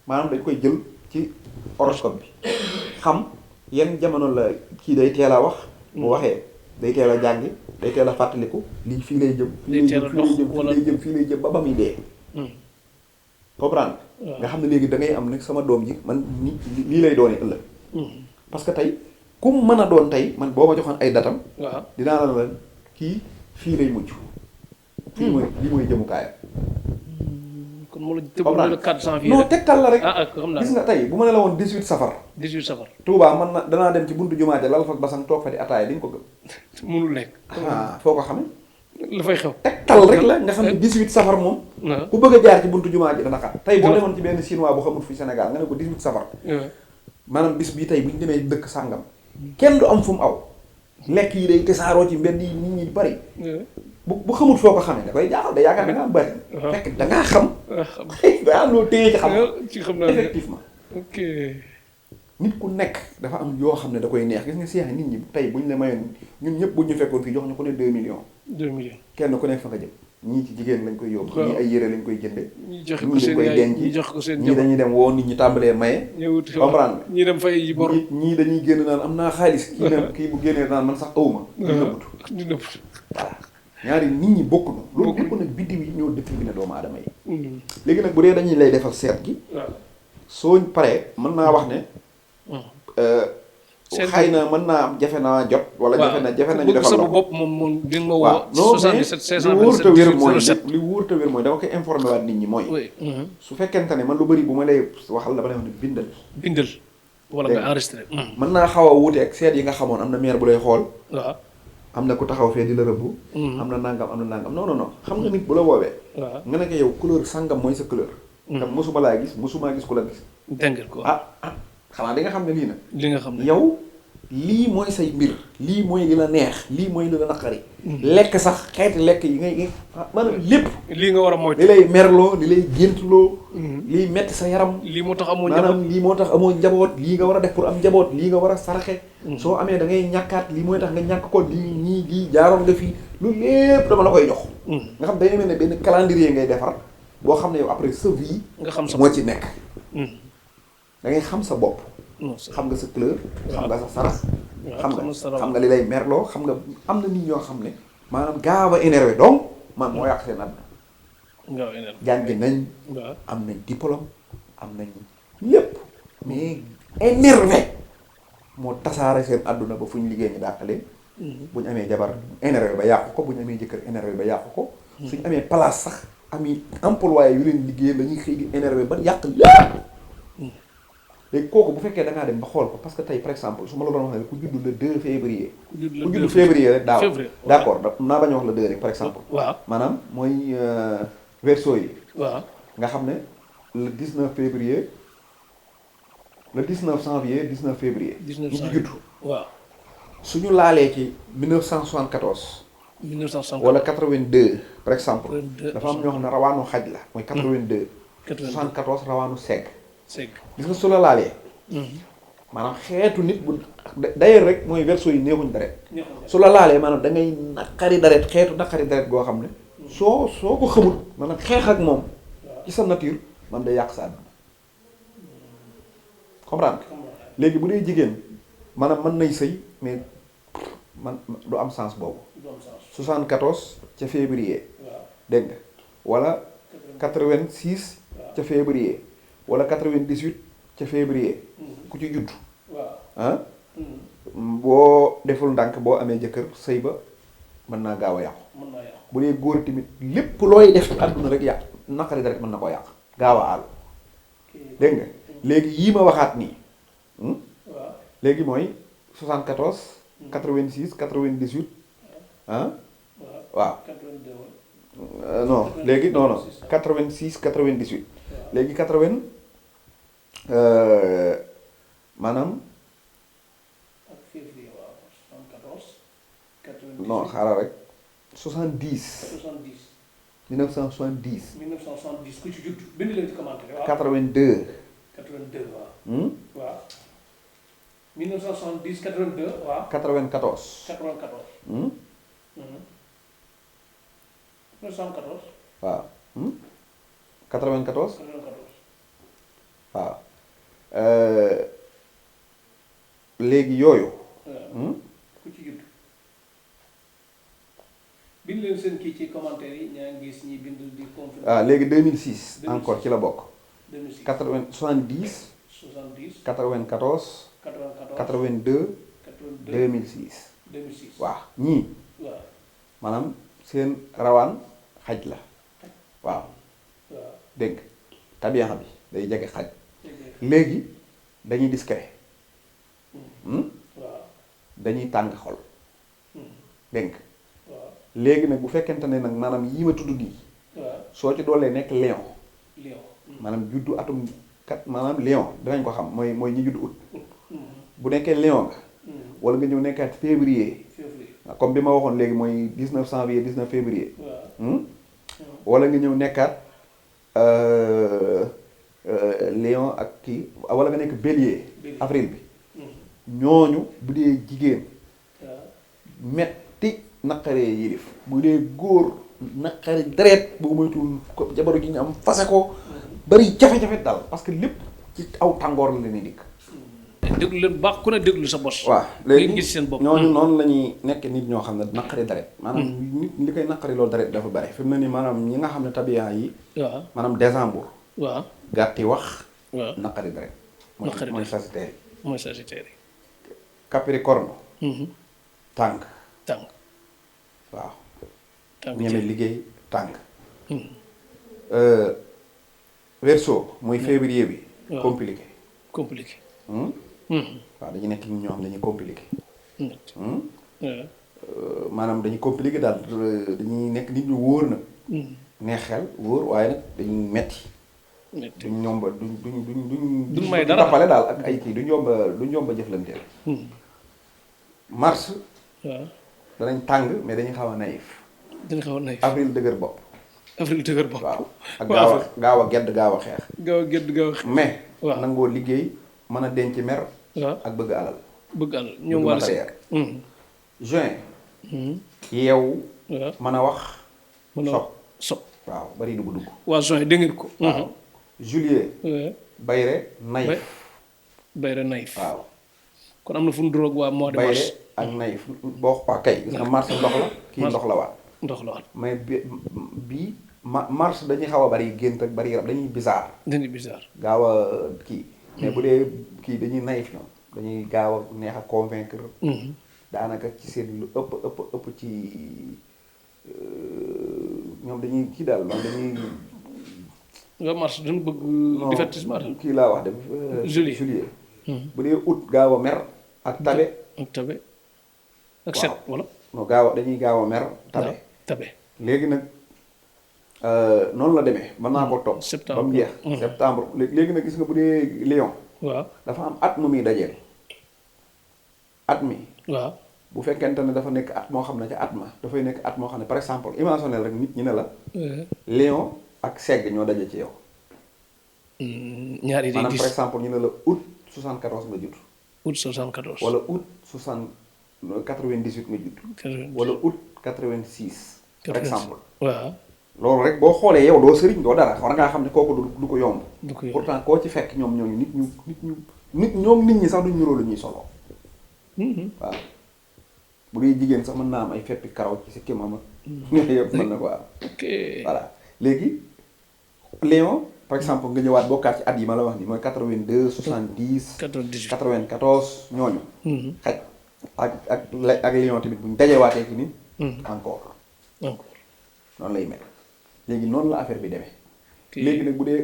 maanaam dañ koy jël ci horoscope bi xam yan jamono la kii day teel a wax. mu waxee day teel a jàngi day teel a fàttaliku lii fii lay jëm. day teel a dox wala fii lay jëm ba muy dee. comprendre nga xam ne léegi da ngay am nag sama doom ji man ni lii lay doonee ëllëg. parce que tey ku mën a doon tey man boo ma joxoon ay datam. waaw dinaa la kii fii lay mujj. fii mooy lii mooy jëmukaayam. kon mu la tëbul la 4 janvier non tegtal la rek. xam naa gis nga tey bu ma ne la woon 18 safar. 18 safar. Touba man na danaa dem ci buntu jumaa ja lal fa basang toog fa di ataaya di nga ko gëm. mënul nekk. foo ko xamee. la fay xew. tegtal rek la nga xam ne 18 safar moom. ku bëgg a jaar ci buntu jumaa ji dana xat. tey boo demoon ci benn chinois bu xamul fi Sénégal nga ne ko 18 safar. maanaam bis bii tey bu ñu demee dëkk sàngam. kenn du am fu mu aw. lekk yi day tasaaroo ci mbedd yi nit ñi bari. bu xamul foo ko xamee da koy jaaxal da yaakaar da ngaa bari. fekk da ngaa xam. daa am loo téye ci xam. effectivement. ok. nit ku nekk dafa am yoo xam ne da koy neex gis nga seex nit ñi tey buñ la mayoon ñun ñëpp buñ ñu fekkoon fii jox ñu ko ne 2 millions. 2 millions. kenn ku nekk fa nga jëm. ñii ci jigéen lañ koy yóbbu. ñii ay yére lañ koy jënde ñii joxe ko seen yaay ñii jox ko seen ñii dañuy dem woo nit ñi tàmbalee maye. comprendre ñii dem fay yi bor. ñii dañuy génn naan am naa xaalis. kii bu génnee naan man sax awma. di nëbbutu voilà ñaari nit ñi bokkuñu. loolu lépp nag biddiw yi ñoo déterminé doomu aadama yi. léegi nag bu dee dañuy lay defal seet gi. soo paree mën naa wax ne. xëy na mën naa am jafe naa jot. wala jafe nañu defal sama bopp moom di nga ma woo. 77 527 li wóor te wér mooy dama koy informé waat nit ñi mooy. su fekkente ne man lu bëri bu ma lay waxal dama lay wax ne bindal. wala nga enregistré. mën naa xaw a wuute ak seet yi nga xamoon am na maire bu lay xool. waaw. am na ku taxaw fee di la rëbb. am na nangam non xam nga nit bu la woowee. waaw nga ne ko yow couleur sangam mooy sa couleur. te mosuma laa gis mosumaa gis ku la gis. dégg ko xanaa di nga xam ne lii nag. li nga xam ne yow lii mooy say mbir. lii mooy li la neex lii mooy li la naqari. lekk sax xeeti lekk yi ngay maanaam lépp. lii nga war a moytu li lay merloo li lay géntloo. liy metti sa yaram. lii moo tax amoo njaboot maanaam lii moo tax amoo njaboot lii nga war a def pour am njaboot lii nga war a saraxe. soo amee da ngay ñàkkaat lii mooy tax nga ñàkk ko lii jaaroon nga fii lu lépp dama la koy jox. nga xam dañu mel ne benn calendrier ngay defar boo xam ne yow après sa vie. nga xam sa moo ci nekk. da ngay xam sa bopp. xam nga sa couleur. xam nga sa sarax. xam nga li lay merloo xam nga am na nit ñoo xam ne maanaam gaaw a énervé donc man moo yàq seen àdduna. gaaw a énervé jàngi nañ. am nañ diplôme am nañ lépp mais énervé moo tasaare seen àdduna ba fu ñu liggéey ñu dàqalee. bu ñu amee jabar énervé ba yàqu ko bu ñu amee jëkkër énervé ba yàqu ko. suñu amee place sax ami employé yu leen liggéey dañuy xëy di énervé ba yàq lépp. léegi kooku bu fekkee da ngaa dem ba xool ko parce que tey par exemple su ma la doon wax ne ku judd le 2 février. ku judd février rek daaw d'accord naa bañ a wax le 2 rek par exemple. waaw maanaam mooy verseau yi. waaw nga xam ne le 19 février le 19 janvier 19 février. 19 ñu ci judd. waaw suñu laalee ci 1974. 1974 wala 82 par exemple. 82 dafa am ñoo xam ne rawaanu xaj la mooy 82. 74 rawaanu segg. gis nga su la laalee. maanaam xeetu nit bu d'ailleurs rek mooy verseau yi neexuñ deret. su la laalee maanaam da ngay naqari deret xeetu naqari deret goo xam ne. soo ko xamul maanaam xeex ak moom. ci sa nature man day yàq sa àdduna. comprendre léegi bu dee jigéen maanaam mën nay sëy mais man du am sens boobu. 74 ca février. dégg nga wala 86 ca février. wala 98 ca février. ku ci judd. boo deful ndànk boo amee jëkkër sëy ba mën naa gaaw a yàqu. bu dee góor tamit lépp looy def ci àdduna rek yàq naqari da rek mën na koo yàq gaaw a àll. dégg nga léegi yii ma waxaat nii. léegi mooy 74. 86 98. waaw. non léegi non 86 98. léegi 80. maanaam. non xaaral rek 70. 1970. 1970 ku ci judd bind leen ci commentaire waaw. 82. 82 waaw. waaw. 1970 82 waaw. 94. 94. 1974. waaw. 94. 94. waaw léegi yooyu. ku ci judd bind leen seen kii ci commentaire yi ñaa ngi gis ñi bind di confirmer. waaw léegi 2006. encore ci la bokk. 2006 70. 70. 94. 94. 82. 82. 2006. 2006 waaw ñii. waaw. maanaam seen rawaan xaj la waaw dégg nga tabian bi day jege xaj léegi dañuy discret dañuy tàng xol dégg nga léegi nag bu fekkente ne nag maanaam yii ma tudd nii soo ci doolee nekk lion maanaam juddu atum kat maanaam lion dinañ ko xam mooy ñi juddu août bu nekkee lion nga wala nga ñëw nekkaat février comme bi ma waxoon léegi mooy 19 janvier 19 février wala nga ñëw nekkaat lion ak kii wala nga nekk bélier avril bi ñooñu bu dee jigéen metti naqaree yilif bu dee góor naqari deret boo moytuwul ko jabaru ji ñu am fase ko bari jafe-jafe daal parce que lépp ci aw tàngoor la leen dikk déglu leen baax ku ne déglu sa bos waaw léegi gis seen bopp ñooñu noonu la ñuy nekk nit ñoo xam ne naqari deret maanaam nit li koy naqari loolu deret dafa bari fi mu ne nii maanaam ñi nga xam ne tabian yi waaw maanaam décembre waaw gàtti wax waaw naqari deret naqari mooy sagittaire yi mooy Sagittaire capricorne yi tàng tàng waaw tàng ñeme liggéey tàng verseau mooy février bi waaw. compliqué compliqué waaw dañu nekk nit ñoo xam dañuy compliqué waaw maanaam dañuy compliqué daal dañuy nekk nit ñu wóor nag neex xel wóor waaye nag dañuy metti duñ ñomba duñ may dara tappale daal ak ay kii duñ yomba jëflanteel mars waaw danañ tàng mais dañuy xaw a naïf dina xaw a naïf avril dëgër bopp avril dëgër bopp waaw ak waaw gaaw a gedd gaaw a xeex gaaw a gëdd gaaw a mais waaw nangoo liggéey mën a denc mer waaw ak bëgg alal bëgg àll ñoom bëgg wàll si matériel juin yeewu waaw mën a wax mën a sob sob waaw bari dugg dugg waa juin dégg ngeen ko waaw juillet waaw bayre naïf bayre naïf waaw kon am na fu mu duroog waa mois de bayre mars ak naïf boo waa kay gis nga mars ndox la kii ndox la waat ndox la waat mais bii mars dañuy xaw a bari gént ak bari rab dañuy bizarre dañuy bizarre gaaw a kii mais bu dee kii dañuy naïf ñoom dañuy gaaw a neex a convaincre daanaka ci seen lu ëpp ci ñoom dañuy kii daal loolu dañuy nga mars dañu bëgg divertissement daal kii laa wax de juillet bu dee août gaaw a mer ak tabe ak tabe ak set wala non dañuy gaaw a mer tabe tabe léegi nag noonu la demee mën naa ko topp ba mu jeex septembre léegi nag gis nga bu dee lion waaw dafa am at mu muy dajeel at mi waaw bu fekkente ne dafa nekk at moo xam ne ca at ma dafay nekk at moo xam ne par exemple imaginez rek nit ñi ne la lion ak segg ñoo daje ci yow ñaari day maanaam gis par exemple ñu ne la août 74 nga judd août 74 wala août 98 nga judd wala août 86 par exemple waaw loolu rek boo xoolee yow doo sëriñ doo dara war ngaa xam ne kooku du ko yomb du ko yomb pourtant koo ci fekk ñoom ñooñu nit ñi sax duñ niroo lu ñuy solo waaw bu dee jigéen sax mën naa am ay feppi karaw ci si kéemam ak yëpp mën na ko am ok voilà léegi Léon par exemple nga ñëwaat bokkaat ci at yi ma la wax ni mooy 82 70 98 94 ñooñu xaj ak Léon tamit buñ dajewaatee ci nit encore noonu lay mel léegi noonu la affaire bi demee léegi nag bu dee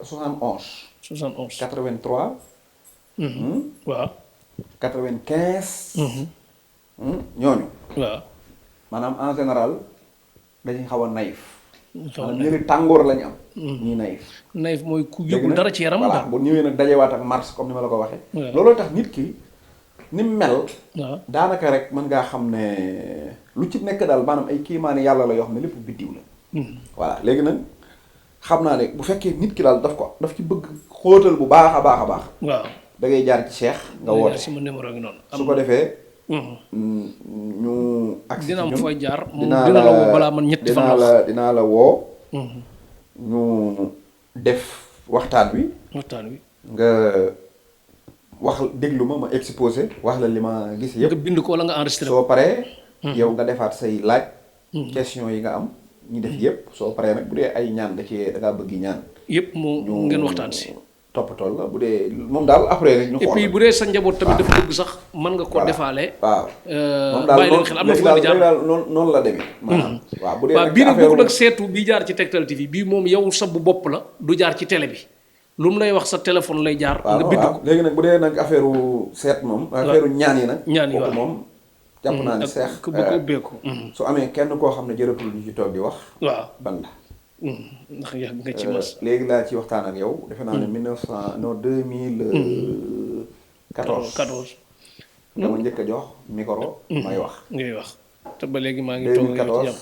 71 71 83 waaw 95 ñooñu waaw maanaam en général dañuy xaw a naïf xaw a maanaam ñëri tàngoor lañu am ñuy naïf naïf mooy ku yëgul dara ci yaram voilà bu ñëwee nag dajewaat ak mars comme ni ma la ko waxee waaw looloo tax nit ki ni mu mel waaw daanaka rek mën ngaa xam ne lu ci nekk daal maanaam ay kiimaani yàlla la yoo xam ne lépp biddiw la voilà léegi nag xam naa ne bu fekkee nit ki daal daf ci bëgg xóotal bu baax a baax a baax waaw da ngay jaar ci Cheikh nga woote sama numéro gi noonu su ko defee ñu ak dina am fooy jaar moom dina la woo balaa man ñetti fan dinaa la woo ñu def waxtaan wi nga wax déglu ma exposé wax la li ma gis yëpp nga bind ko wala nga enregistré soo paree yow nga defaat say laaj question yi nga am ñu def yëpp soo paree nag bu dee ay ñaan da ngaa bëgg ñaan yëpp mu ngeen waxtaan si toppatool la bu dee moom daal après rek ñu et xool. puis bu dee sa njaboot tamit dafa bëgg sax mën nga ko defaale. waaw moom bàyyi leen xel am na fu di jaar daal noonu la demee. maanaam waaw bu dee waaw bii nag bokkul ak seetu bii jaar ci Tektal TV bii moom yow sa bu bopp la du jaar ci télé bi lu mu lay wax sa téléphone lay jaar. nga bind ko léegi nag bu dee nag affaire seet moom. affaire ñaan yi nag. ñaan yi waaw moom. jàpp naa ni seex ku bëgg ubbeeku. su amee kenn koo xam ne jërëtul ñu ci toog di wax. waaw ban la. ndax yàgg nga ci mas. léegi laa ci waxtaan ak yow. defe naa ne 2014. dama njëkk a jox micro. may wax ngay wax te ba léegi maa ngi toog yow ci jàmm. 2014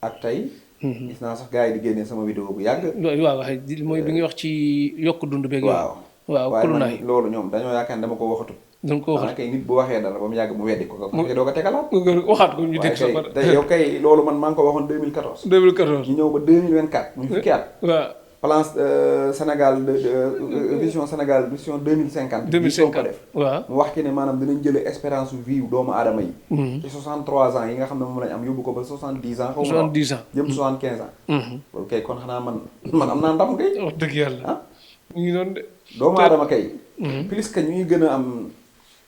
ak tey. gis naa sax gars yi di génnee sama vidéo bu yàgg. waaw mooy bi nga wax ci yokk dund beeg. waaw waaw waaye man loolu ñoom dañoo yaakaar ne dama ko waxatu. dañ ko waxat kay nit bu waxee dara ba mu yàgg mu weddi ko ko doo ko tegalaat. waxaat ko ñu dégg sa waaye kay yow kay loolu man maa ngi ko waxoon 2014. 2014 ñu ñëw ba 2024 muy fukki at. waaw plan Sénégal vision Sénégal vision 2050. 2050 ko def. waaw mu wax ci ne maanaam dinañ jëlee espérance vie doomu aadama yi. ci 63 ans yi nga xam ne moom lañ am yóbbu ko ba 70 ans. 70 ans jëm 75 ans. loolu kay kon xanaa man am naa ndam kay. wax dëgg yàlla. ah ñu ngi doon de. doomu aadama kay. plus que ñuy gën a am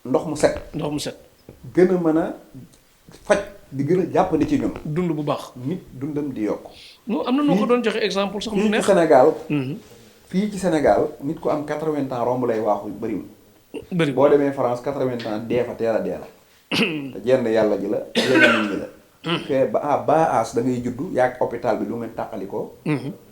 ndox mu set. ndox mu set. gën a mën a faj di gën a jàppandi ci ñun. dund bu baax. nit dundam di yokk. non am na noo ko doon joxe exemple sax mu fii neex. ci Sénégal. fii ci Sénégal nit ku am 80 ans romb lay waaxu bëriwul. bëri boo demee France 80 ans dee fa teel a dee la. te jenn yàlla ji la yeneen nit ñi la. fee ba as da ngay juddu yaag hôpital bi du ngeen tàqalikoo.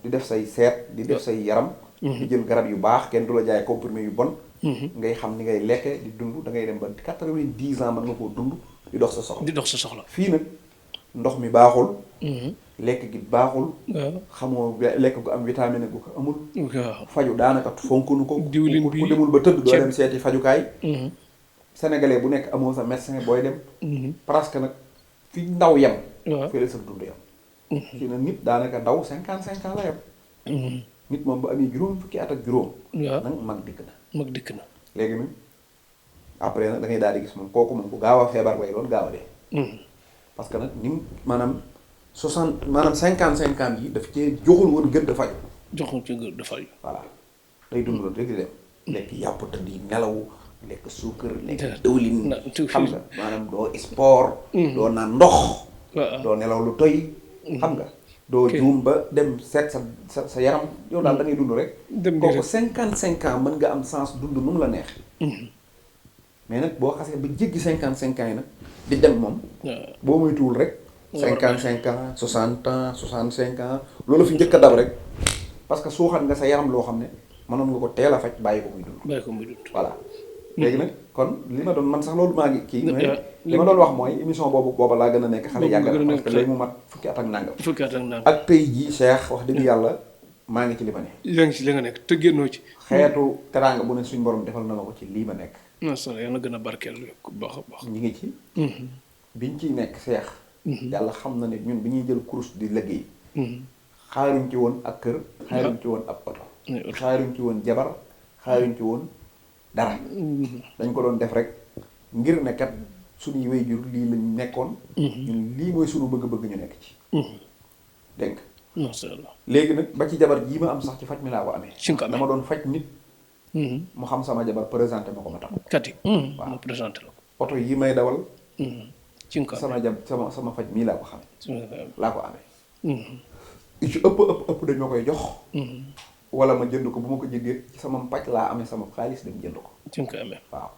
di def say seet di def say yaram. di jël garab yu baax kenn du la jaay comprimé yu bon. ngay xam ni ngay lekke di dund da ngay dem ba 90 ans mën nga koo dund di dox sa soxla. di dox sa soxla. fii nag ndox mi baaxul. lekk gi baaxul. waaw xamoo lekk gu am vitamine gu ko amul. waaw faju daanaka fonkunu ko. diwlin bi ku demul ba tëdd doo dem seeti fajukaay. sénégalais bu nekk amoo sa médecin booy dem. parce que nag fi ndaw yem. waaw fii la sa dund yem. fii nag nit daanaka ndaw 55 ans la yem. nit moom ba amee juróom fukki at ak juróom. waaw nag mag dikk na. mag dikk na. léegi nag après nag da ngay daal di gis moom kooku moom ku gaaw a feebar lay doon gaaw a dee. parce que nag ni mu maanaam 55 ans yi daf cee joxul woon gën a faju. joxul ci gën a faju. voilà day dund rek di dem. lekk yàpp te di nelaw lekk suukar lekk dëwlin. xam nga maanaam doo sport. doo naan ndox. doo nelaw lu toy. xam nga. doo juum ba dem seet sa yaram yow daal da ngay dund rek. kooku 55 ans mën nga am sens dund nu mu la neex. mais nag boo xasee ba jéggi 55 ans yi nag di dem moom. boo moytuwul rek. 55 ans 60 ans 65 ans loolu fi njëkk a dab rek parce que suuxat nga sa yaram loo xam ne mënoon nga ko teel a faj bàyyi ko muy dund. bàyyi ko muy dund. voilà léegi nag kon li ma doon man sax loolu maa ngi kii. li ma doon wax mooy émission booba laa gën a nekk xale yàgg na parce que léegi mu mat fukki at ak nangam. fukki at ak nangam. ak tey jii Cheikh wax dëgg yàlla maa ngi ci li ma ne. yaa ngi ci li nga nekk te génnoo ci. xeetu teraanga bu ne suñ borom defal na ma ko ci lii ma nekk. macha allah yàlla gën a barkeel bu baax a baax. ñi ngi ci. biñ ciy nekk Cheikh. yàlla xam na ne ñun bi ñuy jël kurus di liggéey. xaaruñ ci woon ak kër. xaaruñ ci woon ab oto. xaaruñ ci woon jabar xaaruñ ci woon dara. dañ ko doon def rek ngir ne kat suñuy waajur lii lañ nekkoon. ñun lii mooy suñu bëgg-bëgg ñu nekk ci. dégg nga. macha allah léegi nag ba ci jabar jii ma am sax ci faj mi laa ko amee. ci nga ko amee dama doon faj nit. mu xam sama jabar présenté ma ko ma tax. kati. waaw ma présenté la ko. oto yi may dawal. ci nga ko amee sama faj mii laa ko xamee. laa ko amee. ci ëpp dañ ma koy jox. wala ma jënd ko bu ma ko jëndee ci sama paj laa amee sama xaalis dem jënd ko. ci nga ko amee. waaw.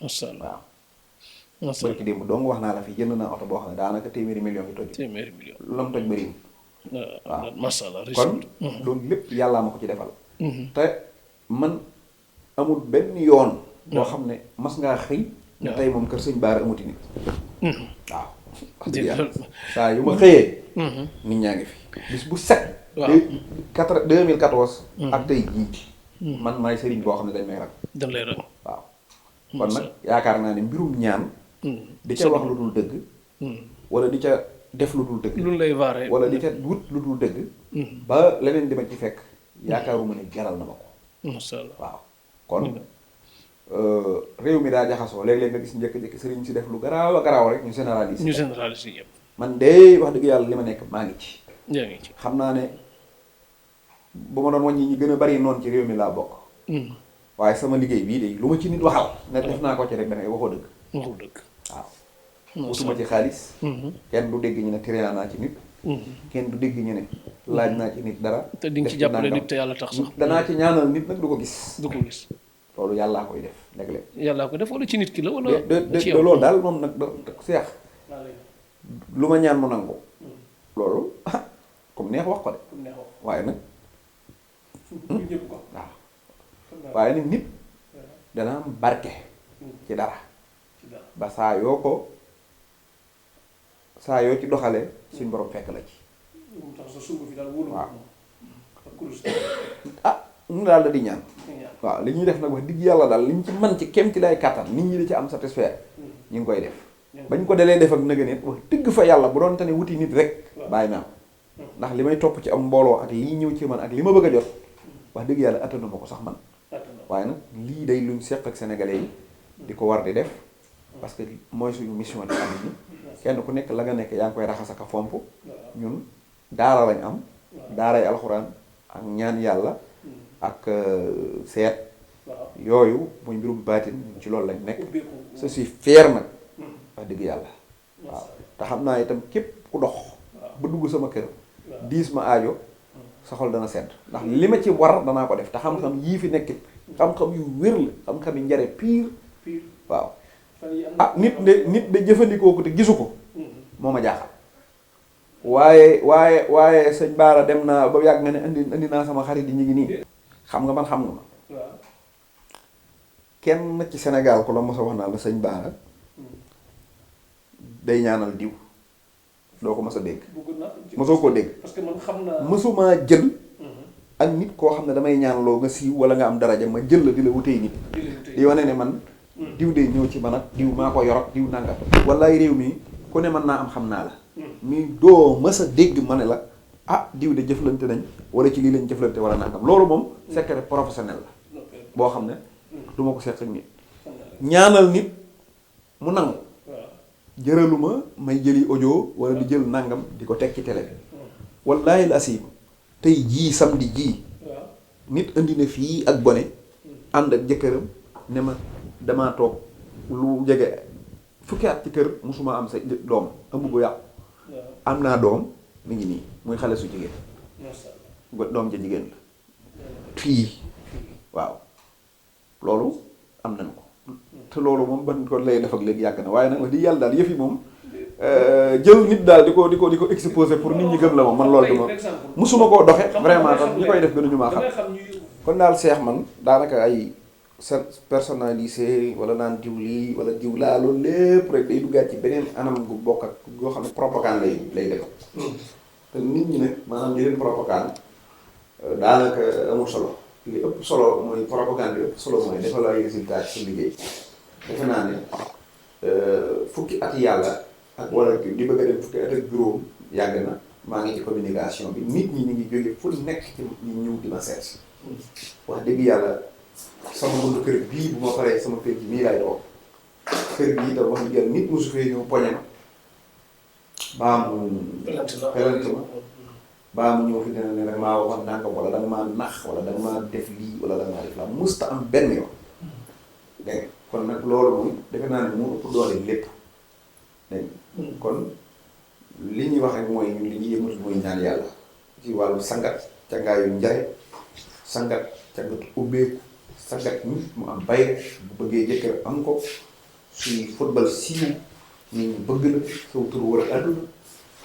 macha allah waaw. macha allah barki démb dong wax naa la fi jënd naa oto boo xam ne daanaka téeméeri million yi toj. téeméeri million. lu mu toj bëriwul. waaw macha allah. kon loolu lépp yàllaa ma ko ci defal. te man amul benn yoon. boo xam ne mas ngaa xëy. ne tey moom kër sëñ Baara amuti nit. waaw. wax dëgg yàlla saa yu ma xëyee. nit ñaa ngi fi bis bu set. waaw 2014. ak tey jii. man maay sëriñ boo xam ne dañ may rak. dañ lay rak. waaw. kon nag yaakaar naa ne mbirum ñaan. di ca wax lu dul dëgg. wala di ca def lu dul dëgg. lu lay vaare. wala di ca wut lu dul dëgg. ba leneen di ma ci fekk. yaakaaruma ne jaral na ma ko. macha allah waaw kon. réew mi daa jaxasoo léeg-léeg nga gis njëkk-njëkk sëriñ si def lu garaaw a garaaw rek ñu généralise. ñu généralise yëpp. man de wax dëgg yàlla li ma nekk maa ngi ci. yaa ngi ci. xam naa ne bu ma doon wàññi ñi gën a bari noonu ci réew mi laa bokk. waaye sama liggéey bii de lu ma ci nit waxal ne def naa ko ci rek da ngay waxoo dëgg. waxul dëgg. waaw. wutuma ci xaalis. kenn du dégg ñu ne trian naa ci nit. kenn du dégg ñu ne laaj naa ci nit dara. te di nga ci jàppale nit te yàlla tax sax. danaa ci ñaanal nit nag du ko gis. du ko gis. loolu yàllaa koy def léeg-léeg. yàllaa ko def wala ci nit ki la wala. ci yow loolu daal moom nag seex lu ma ñaan mu nangu. loolu comme neex wax ko de. waaye nag. waaw waaye nag nit dana am barke. ci dara. ba saa yoo ci doxalee suñ borom fekk la ci. waaw. mu daal da di ñaan. waaw li ñuy def nag wax digg yàlla daal li ñu ci man ci kem ci lay kàttan nit ñi di ci am satisfaire ñu ngi koy def. bañ ko delee def ak nëgëneet wax dëgg fa yàlla bu doon te ne wuti nit rek bàyyi naa ndax li may topp ci am mbooloo ak lii ñëw ci man ak li ma bëgg a jot wax dëgg yàlla attanu ma ko sax man. waaye nag lii day luñ seq ak sénégalais yi di ko war di def parce que mooy suñu mission di am ni kenn ku nekk la nga nekk yaa ngi koy raxas ak a fomp ñun daara lañ am daaray alxuraan ak ñaan yàlla ak seet yooyu muy mbirum baatin ci loolu lañ nekk je suis fier nag wax dëgg yàlla waaw te xam naa itam képp ku dox ba dugg sama kër diis ma aajo sa xol dana sedd ndax li ma ci war danaa ko def te xam-xam yii fi nekk xam-xam yu wér la xam-xam yi njare pire waaw nit de jëfandikoo ko te gisu ko moo ma jaaxal waaye sëñ Baara dem naa ba yàgg nga ne indi naa sama xarit yi ñu ngi nii xam nga man xam nga ma kenn ci Sénégal ku la mos a wax naa la sëñ Baara day ñaanal diw doo ko mos a dégg mosoo koo dégg parce que man xam naa mosumaa jël ak nit koo xam ne damay ñaanloo nga siiw wala nga am daraja ma jël la di la wutee nit di wane ne man diw de ñëw ci man ak diw maa ko yor ak diw nangam wallaay réew mi ku ne mën naa am xam naa la mi doo mës a dégg ma ne la diw de jëflante nañ wala ci lii lañ jëflante wala nangam loolu moom secret professionnel la boo xam ne du ma ko seq ak nit ñaanal nit mu nangu jëraluma may jëli audio wala di jël nangam di ko teg ci télé bi wallaay la asib tey jii samedi jii nit indi na fii ak bone ànd ak jëkkëram ne ma damaa toog lu jege fukki at ci kër musuma am sa doom ëmb bu yàqu am naa doom mi ngi nii muy xale su jigéen doom ja jigéen la fii waaw loolu am nañ ko te loolu moom ban ko lay def ak léegi yàgg na waaye nag di yàlla daal yëf yi moom jël nit daal di ko exposer pour nit ñi gëm la moom man loolu duma musuma koo doxe vraiment tam ñi koy def gënuñu maa xam kon daal seex man daanaka ay personnalisé wala naan diw lii wala diw laa loolu lépp rek day duggaat ci beneen anam gu bokk ak goo xam ne propagande lay def te nit ñi nag maanaam ñi leen propagande daanaka amul solo li ëpp solo mooy propagande li ëpp solo mooy defal ay résultat ci sa liggéey defe naa ne fukki at yàlla ak wala di bëgg a dem fukki at ak juróom yàgg na maa ngi ci communication bi nit ñi ñu ngi jóge fu nekk ci ñu ñëw di ma seet wax dëgg yàlla sama buntu kër bii bu ma paree sama kër gi mii lay toog kër gi itam wax dëgg yàlla nit mosu fee ñëw poñe ma baa mu pelante ma baa mu ñëw fi dina ne rek maa waxoon nangam wala danga maa nax wala danga maa def lii wala danga maa def la musta am benn yoon dégg kon nag loolu moom defe naa ne moo ëpp doole lépp dégg kon li ñuy wax rek mooy ñun li ñuy yëngatu mooy ñaan yàlla ci wàllu sangat ca ngaayu njare sangat ca nga ubbeeku sangat nit mu am bay bu bëggee jëkkër am ko suy football siiw nit ñi bëgg la saw tur wër àdduna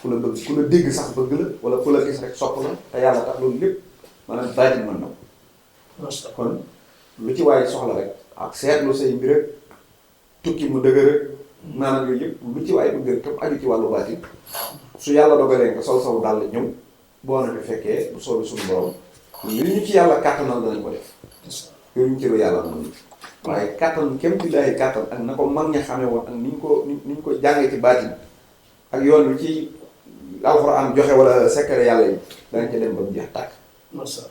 ku la bëgg ku la dégg sax bëgg la wala ku la gis rek sopp la te yàlla tax loolu lépp maanaam baatin mën na ko kon lu ci waaye soxla rek ak seetlu say mbir rek tukki mu dëgër rek maanaam yooyu yëpp lu ci waaye bëgg rek tam aju ci wàllu baatin su yàlla dogalee nga sol saw dàll ñëw boo na fi fekkee bu soobee suñu borom li ñu ci yàlla kàttanal danañ ko def yooyu ñu ci lu yàlla moom waaye kàttan kem bi lay kàttan ak na ko mag ña xamee woon ak ni ñu ko jàngee ci baatin ak yoon wi ci alxuraan joxe wala secret yàlla yi danañ ca dem ba mu jeex tàkk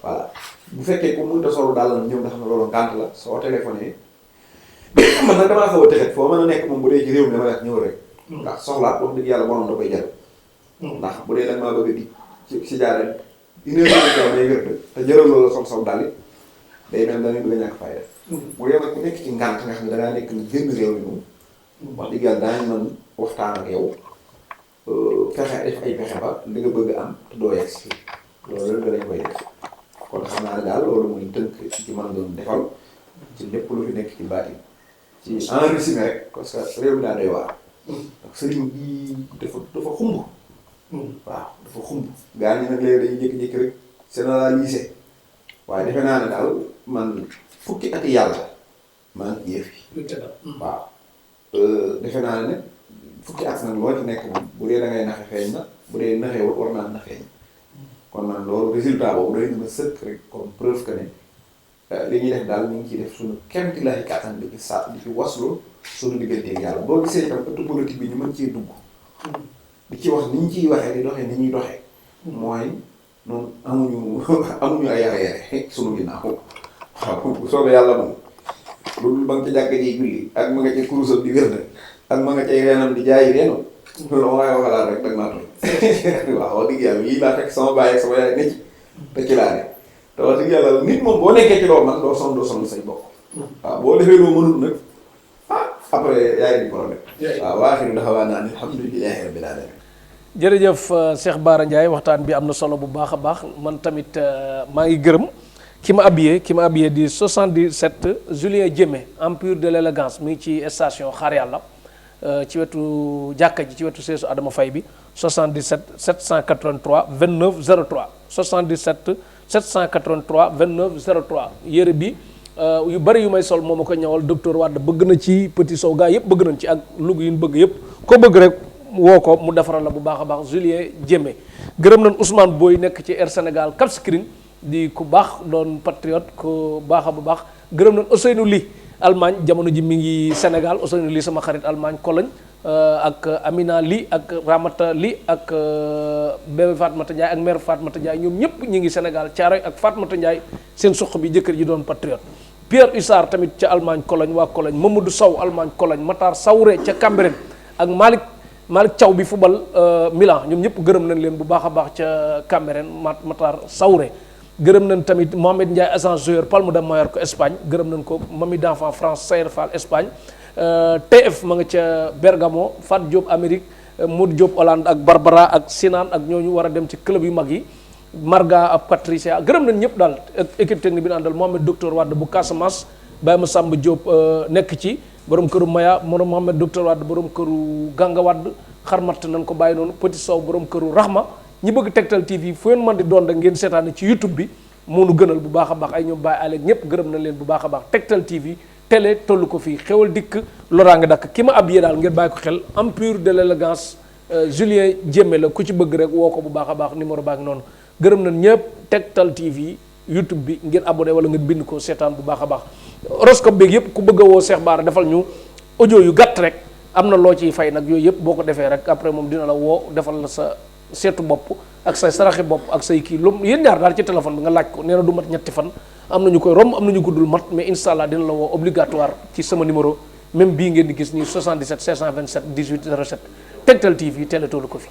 voilà bu fekkee ku mënta solu daal la ñëw nga xam ne loolu ngànt la soo téléphoné man nag damaa xaw a tëxet foo mën a nekk moom bu dee ci réew mi dama wax ñëw rek ndax soxlaat wax dëgg yàlla borom da koy jar ndax bu dee danga maa bëgg a di si jaaree une heure de temps may wér te jëral loolu sol saw dal it day mel da ngay bëgg a ñàkk fay def. bu dee nag ku nekk ci ngànt nga xam ne da ngaa nekk ni génn réew mi moom. wax dëgg yàlla daañu mën waxtaan ak yow fexe def ay pexe ba li nga bëgg am te doo yegg si loolu rek lañ koy def kon xam naa ne daal loolu mooy tënk ci mën doon defal ci lépp lu fi nekk ci baati ci en résumé rek parce que réew mi daa doy waar. ndax sëriñ bi dafa xumb. waaw dafa xumb gaa ñi nag léegi dañuy jékki-jékki rek généraliser waaye defe naa ne daal man fukki ati yàlla maa ngi yëf yi waaw defe naa ne fukki at nag loo ci nekk moom bu dee da ngay naxe feeñ na bu dee naxewul war naa na feeñ kon man loolu résultat boobu day na sëkk rek comme preuve que ne li ñuy def daal ñu ngi ciy def suñu kemti lay kàttan di ci di ci waslu suñu digganteeg yàlla boo gisee itam ëttu politique bi ñu mën cee dugg di ci wax ni ñu ciy waxee di doxee ni ñuy doxee mooy noonu amuñu ay yare suñu ginnaaw waaw bu soobee yàlla moom loolu ba nga ca jàkka ji julli ak ma nga ca kurusam di wér ak ma nga cay reenam di jaayi reenu loolu ma waaye waxalaat rek dag maa tooñ waaw wax dëgg yàlla lii laa fekk sama baay ak sama yaay ne ci te ci laa ne te wax dëgg yàlla nit moom boo nekkee ci loo man doo sonn say bopp waaw boo defee loo mënul nag après yaay di problème waaw waaxiru daxawaa naa ni alhamdulilahi rabbil alamin jërëjëf Cheikh Bara Ndiaye waxtaan bi am na solo bu baax a baax man tamit maa ngi gërëm ki ma habillé di 77 Julien Diémé empire de l'élégance mi ngi ci station Xaar Yàlla ci wetu jàkka ji ci wetu seesu Adama Faye bi 77 783 29 03 77 783 29 03 yére bi yu bari yu may sol moo ma ko ñëwal docteur Wade bëgg na ci petit sow gaa yëpp bëgg nañ ci ak lug yu ñu bëgg yëpp ko bëgg rek woo ko mu defaral la bu baax a baax Julien Diémé gërëm nañ Ousmane Boy nekk ci Air Sénégal Cap Skirring di ku baax doon patriote ku baax a bu baax gërëm nañ Ousseynou Ly Allemagne jamono ji mi ngi Sénégal Ousseynou Ly sama xarit Allemagne Cologne ak Amina Ly ak Ramata Ly ak bébé Fatmata Ndiaye ak mère Fatmata Ndiaye ñoom ñëpp ñi ngi Sénégal Thiaroye ak Fatmata Ndiaye seen suq bi jëkkër ji doon patriote Pierre Hussard tamit ca Allemagne Cologne waa Cologne Mamadou Sow Allemagne Cologne Matar Sawre ca Cambérène ak Malick Thiaw bi football Milan ñoom ñëpp gërëm nañ leen bu baax a baax ca Cambérène Matar Sawre gërëm nañ tamit Mohamed Ndiaye agent Palma de Mallorca Espagne gërëm nañ ko Mami d'enfant France Sayer Fall Espagne TF ma nga ca Bergamo Fat Diop Amérique Modou Diop Hollande ak Barbara ak Sinan ak ñooñu war a dem ci club yu mag yi Marga ak Patricia gërëm nañ ñëpp daal équipe technique bi ñu àndal Mohamed docteur Wade bu Casamance Baye ma Samba Diop nekk ci borom këru Maya Mohamed docteur Wade borom këru Ganga Wade xarmat nañ ko bàyyi noonu Petit Sow borom këru Rahma ñi bëgg Tektal TV fu ngeen mën di doon rek ngeen seetaane ci YouTube bi moo nu gënal bu baax a baax ay ñoom Baye Alek ñëpp gërëm nañ leen bu baax a baax Tektal TV télé tollu ko fii xewal dikk loraange dakk ki ma ab yee daal ngeen bàyyi ko xel empire de l'élégance Julien Diémé la ku ci bëgg rek woo ko bu baax a baax numéro baa ngi noonu gërëm nañ ñëpp Tektal TV YouTube bi ngeen abonné wala ngeen bind ko seetaan bu baax a baax horoscope beeg yëpp ku bëgg a woo Cheikh Bara defal ñu audio yu gàtt rek am na loo ciy fay nag yooyu yëpp boo ko defee rek après moom dina la woo defal la sa seetu bopp ak say saraxi bopp ak say kii lu yéen ñaar daal ci téléphone bi nga laaj ko nee na du mat ñetti fan am na ñu koy romb am na ñu ko dul mat mais incha allah dina la woo obligatoire ci sama numéro même bii ngeen di gis nii 77 527 18 07 Tektal TV teel a toolu ko fi.